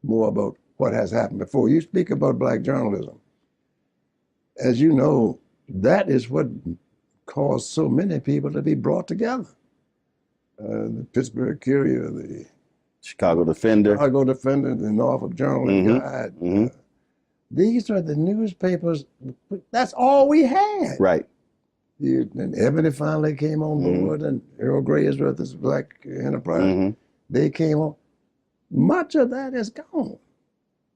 more about what has happened before. You speak about Black journalism. As you know, that is what caused so many people to be brought together. The Pittsburgh Courier, the Chicago Defender, the Norfolk Journal and Guide. These are the newspapers. That's all we had. Right. And Ebony finally came on board, and Earl Grey with this Black Enterprise. They came on. Much of that is gone,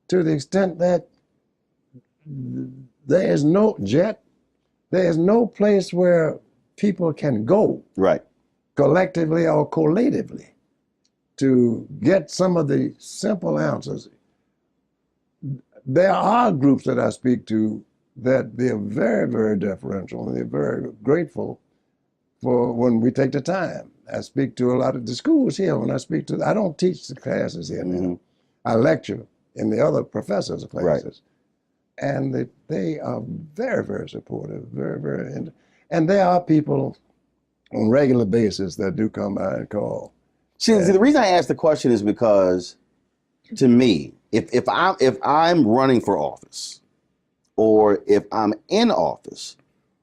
to the extent that there is no jet, there is no place where people can go, right, collectively or collatively, to get some of the simple answers. There are groups that I speak to that they're very, very deferential, and they're very grateful for when we take the time. I speak to a lot of the schools here. When I speak to, I don't teach the classes here now. I lecture in the other professors' classes. Right. And they are very, very supportive, very, very, and there are people on a regular basis that do come by and call. See, the reason I ask the question is because, to me, if I'm running for office, or if I'm in office,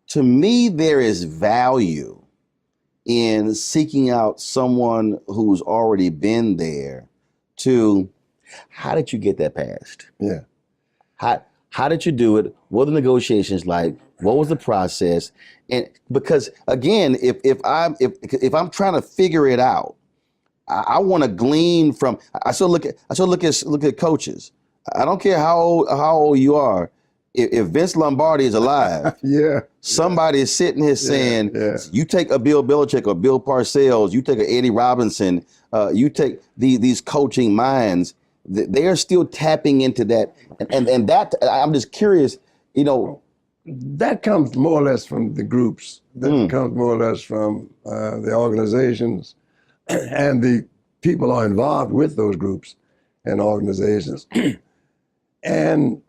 to me there is value in seeking out someone who's already been there to, how did you get that passed? Yeah. How did you do it? What were the negotiations like? What was the process? And because again, if I'm trying to figure it out, I want to glean from. I still look at coaches. I don't care how old you are. If Vince Lombardi is alive, somebody is sitting here saying, you take a Bill Belichick or Bill Parcells, you take an Eddie Robinson, you take these coaching minds, they are still tapping into that. And that, I'm just curious, you know. That comes more or less from the groups. That comes more or less from the organizations and the people are involved with those groups and organizations. And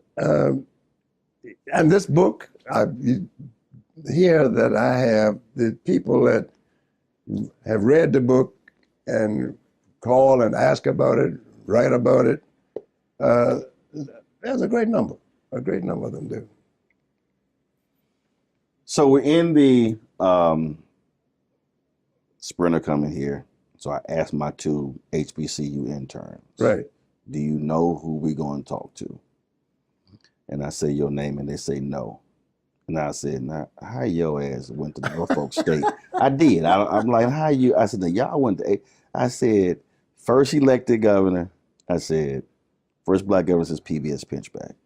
this book, here that I have, the people that have read the book and call and ask about it, write about it, There's a great number of them do. So we're in the sprinter coming here. So I asked my 2 HBCU interns. Right. Do you know who we going to talk to? And I say your name, and they say no. And I said, "Now, how your ass went to Norfolk State?" I did. I'm like, "How you?" I said, "Now, y'all went to." I said, "First elected governor." I said, "First black governor since PBS Pinchback."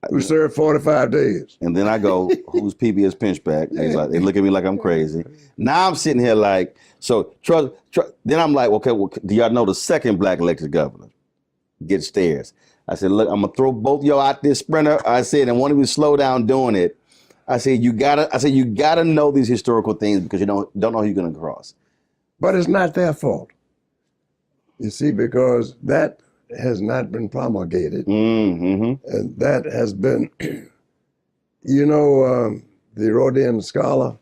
Who served 45 days. And then I go, "Who's PBS Pinchback?" They look at me like I'm crazy. Now I'm sitting here like, so trust. Then I'm like, okay, well, do y'all know the second black elected governor? Get stairs. I said, "Look, I'm gonna throw both y'all out this sprinter." I said, "And want to slow down doing it." I said, you gotta know these historical things because you don't know who you're gonna cross. But it's not their fault. You see, because that has not been promulgated. Mm-hmm. And that has been, you know, the Rodian Scholar,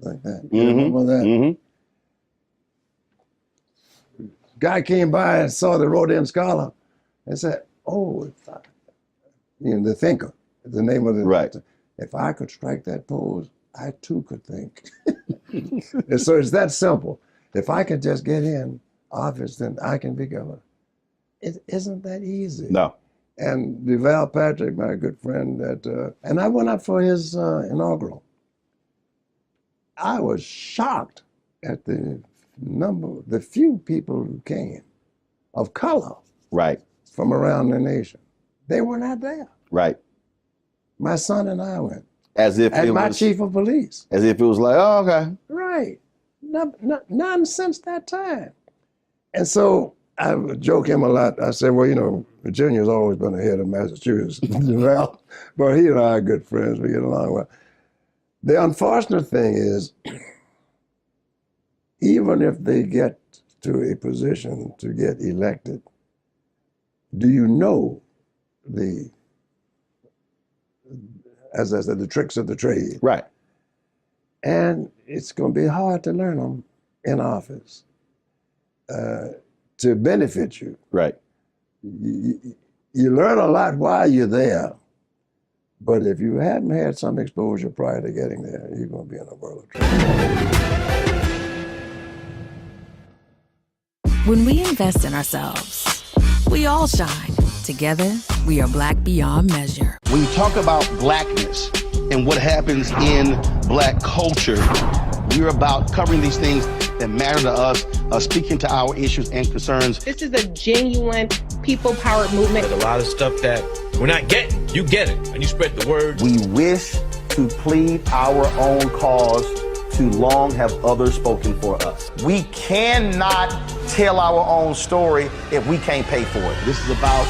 like that. You remember that? Mm-hmm. Guy came by and saw the Rodian Scholar and said, "Oh, the thinker, the name of the right. If I could strike that pose, I too could think." And so it's that simple. If I could just get in office, then I can be governor. It isn't that easy. No. And Deval Patrick, my good friend, and I went up for his inaugural. I was shocked at the few people who came of color. Right. From around the nation. They were not there. Right. My son and I went. As if and it my was, chief of police. As if it was like, oh, okay. Right. None since that time. And so I would joke him a lot. I said, well, you know, Virginia's always been ahead of Massachusetts. But he and I are good friends. We get along well. The unfortunate thing is, even if they get to a position to get elected, do you know as I said, the tricks of the trade? Right. And it's going to be hard to learn them in office to benefit you. Right. You learn a lot while you're there, but if you hadn't had some exposure prior to getting there, you're going to be in a world of trouble. When we invest in ourselves, we all shine. Together, we are black beyond measure. When you talk about blackness and what happens in black culture, we're about covering these things that matter to us, speaking to our issues and concerns. This is a genuine people-powered movement. There's a lot of stuff that we're not getting. You get it, and you spread the word. We wish to plead our own cause. Too long have others spoken for us. We cannot tell our own story if we can't pay for it. This is about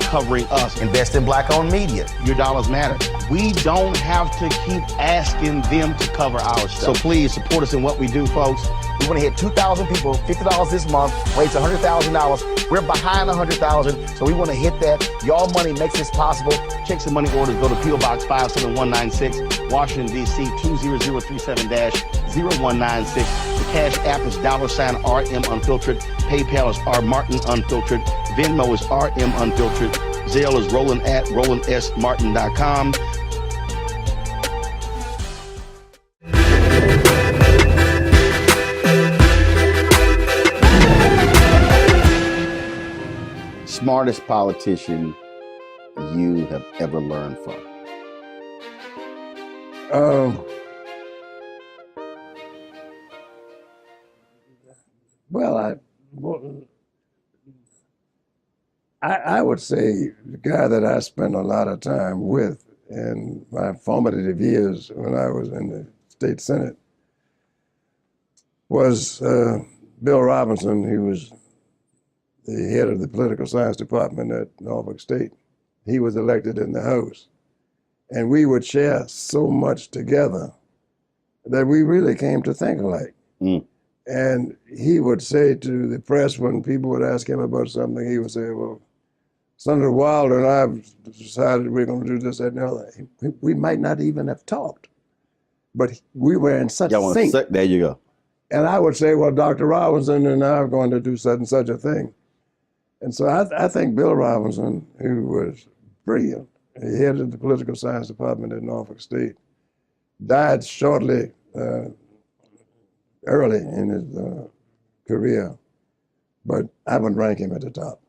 covering us. Invest in black-owned media. Your dollars matter. We don't have to keep asking them to cover our stuff. So please support us in what we do, folks. We want to hit 2,000 people, $50 this month, raise $100,000. We're behind 100,000, so we want to hit that. Y'all money makes this possible. Checks and money orders go to P.O. Box 57196, Washington, D.C. 20037-0196. The Cash App is $RM Unfiltered. PayPal is R Martin Unfiltered. Venmo is RM Unfiltered. Zelle is roland@rolandsmartin.com. Smartest politician you have ever learned from? Well, I would say the guy that I spent a lot of time with in my formative years when I was in the state senate was Bill Robinson. He was the head of the political science department at Norfolk State. He was elected in the House. And we would share so much together that we really came to think alike. Mm. And he would say to the press when people would ask him about something, he would say, well, Senator Wilder and I have decided we're going to do this, that, and the other. We might not even have talked, but we were in such sync. There you go. And I would say, well, Dr. Robinson and I are going to do such and such a thing. And so I think Bill Robinson, who was brilliant, he headed the political science department at Norfolk State, died shortly, early in his career, but I would rank him at the top.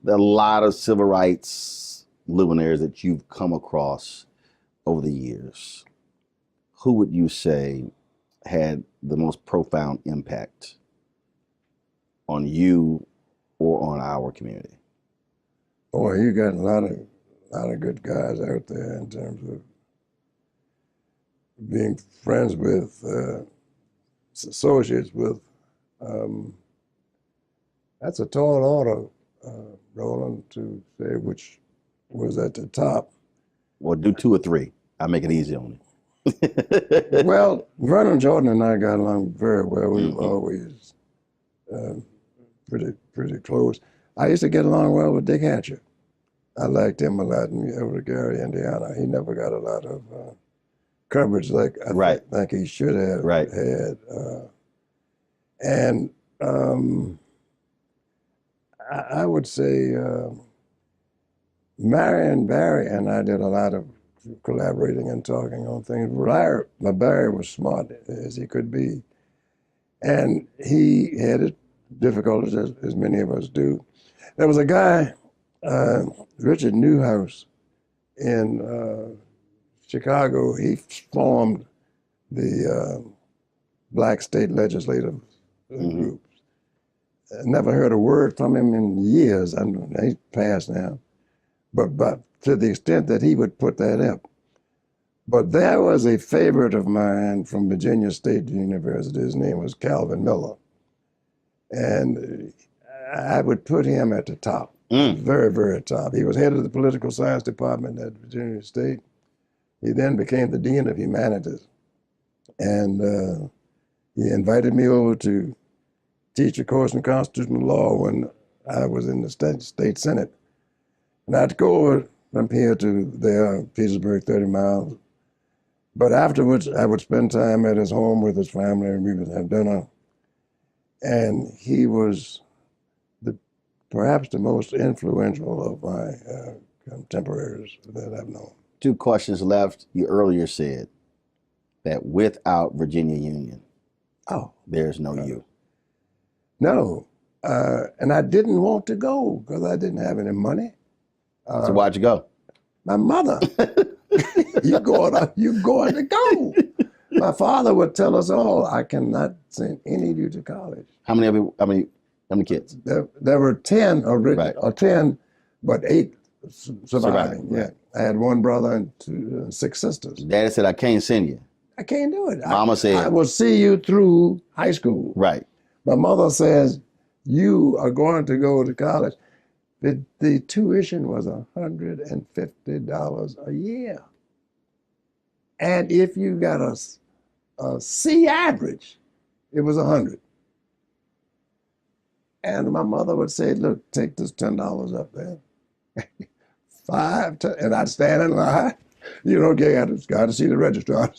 There are a lot of civil rights luminaries that you've come across over the years. Who would you say had the most profound impact on you or on our community? Boy, you got a lot of good guys out there in terms of being friends with, associates with. That's a tall order, Roland, to say which was at the top. Well, do 2 or 3. I'll make it easy on you. Well, Vernon Jordan and I got along very well. We were always pretty close. I used to get along well with Dick Hatcher. I liked him a lot over Gary, Indiana. He never got a lot of coverage like I think he should have had. And I would say Marion Barry and I did a lot of collaborating and talking on things. Barry was smart as he could be, and he had his difficulties as many of us do. There was a guy, Richard Newhouse, in Chicago. He formed the Black State Legislative Group. I never heard a word from him in years. He's passed now, but to the extent that he would put that up. But there was a favorite of mine from Virginia State University. His name was Calvin Miller. And I would put him at the top, very, very top. He was head of the political science department at Virginia State. He then became the Dean of Humanities. And he invited me over to teach a course in constitutional law when I was in the state Senate. And I'd go over from here to there, Petersburg, 30 miles. But afterwards, I would spend time at his home with his family, and we would have dinner. And he was perhaps the most influential of my contemporaries that I've known. 2 questions left. You earlier said that without Virginia Union, there's no you. No, and I didn't want to go because I didn't have any money. So why'd you go? My mother. You're going to go. My father would tell us all, I cannot send any of you to college. How many kids? There were 10 original, or 10, but 8 surviving. Yeah, I had 1 brother and 6 sisters. Daddy said, I can't send you. I can't do it. Mama said, I will see you through high school. Right. My mother says, you are going to go to college. The tuition was $150 a year. And if you got a C average, it was $100. And my mother would say, look, take this $10 up there. 5, 10, and I'd stand in line. You know, got to see the registrar.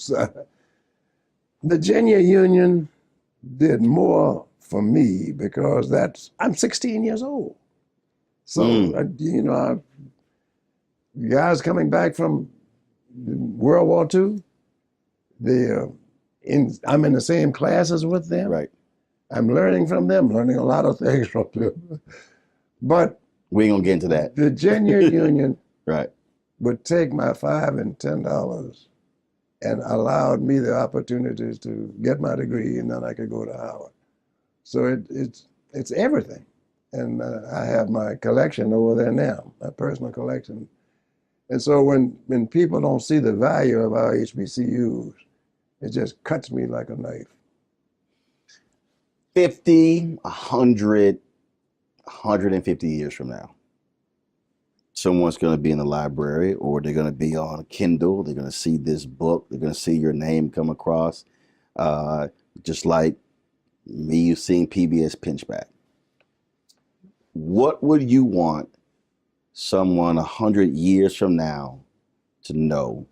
Virginia Union did more for me because I'm 16 years old. So, you know, guys coming back from World War II, I'm in the same classes with them. Right. I'm learning from them, learning a lot of things from them. But we ain't gonna get into that. Virginia Union right. would take my $5 and $10 and allowed me the opportunities to get my degree, and then I could go to Howard. So it's everything. And I have my collection over there now, my personal collection. And so when people don't see the value of our HBCUs, it just cuts me like a knife. 50, 100, 150 years from now, someone's going to be in the library, or they're going to be on Kindle. They're going to see this book. They're going to see your name come across, just like me, you've seen PBS Pinchback. What would you want someone 100 years from now to know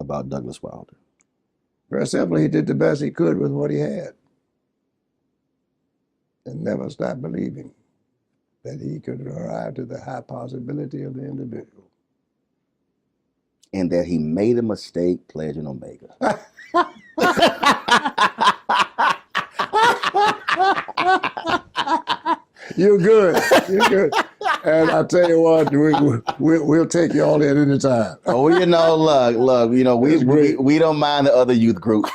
about Douglas Wilder? Very simply, he did the best he could with what he had and never stopped believing that he could arrive to the high possibility of the individual. And that he made a mistake pledging Omega. You're good. You're good. And I tell you what, we'll take you all in any time. Oh, you know, look, you know, we don't mind the other youth group.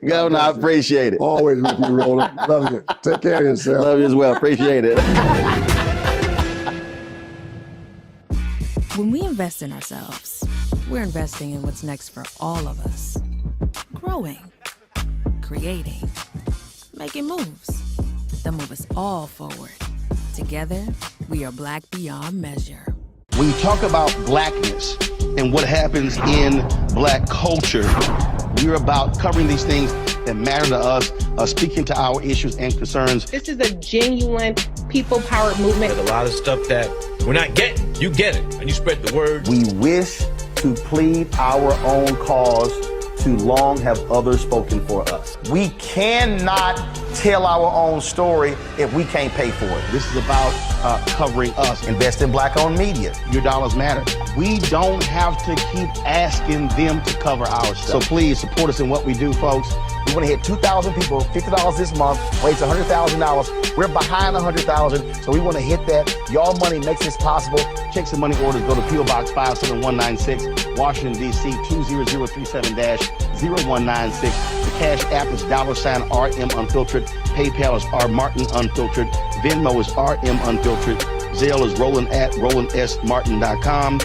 Governor, I appreciate it. Always with you, Roland. Love you. Take care of yourself. Love you as well. Appreciate it. When we invest in ourselves, we're investing in what's next for all of us. Growing, creating, making moves that move us all forward. Together, we are Black beyond measure. When you talk about blackness and what happens in Black culture, we're about covering these things that matter to us, speaking to our issues and concerns. This is a genuine people-powered movement. There's a lot of stuff that we're not getting. You get it, and you spread the word. We wish to plead our own cause. Too long have others spoken for us. We cannot tell our own story if we can't pay for it. This is about covering us. Invest in Black-owned media. Your dollars matter. We don't have to keep asking them to cover our stuff. So please support us in what we do, folks. We want to hit 2,000 people, $50 this month, raise $100,000. We're behind 100,000, so we want to hit that. Y'all money makes this possible. Checks and money orders go to P.O. Box 57196, Washington, D.C. 20037-0196. The Cash App is $RM Unfiltered. PayPal is R Martin Unfiltered. Venmo is RM Unfiltered. Zelle is Roland@RolandSMartin.com.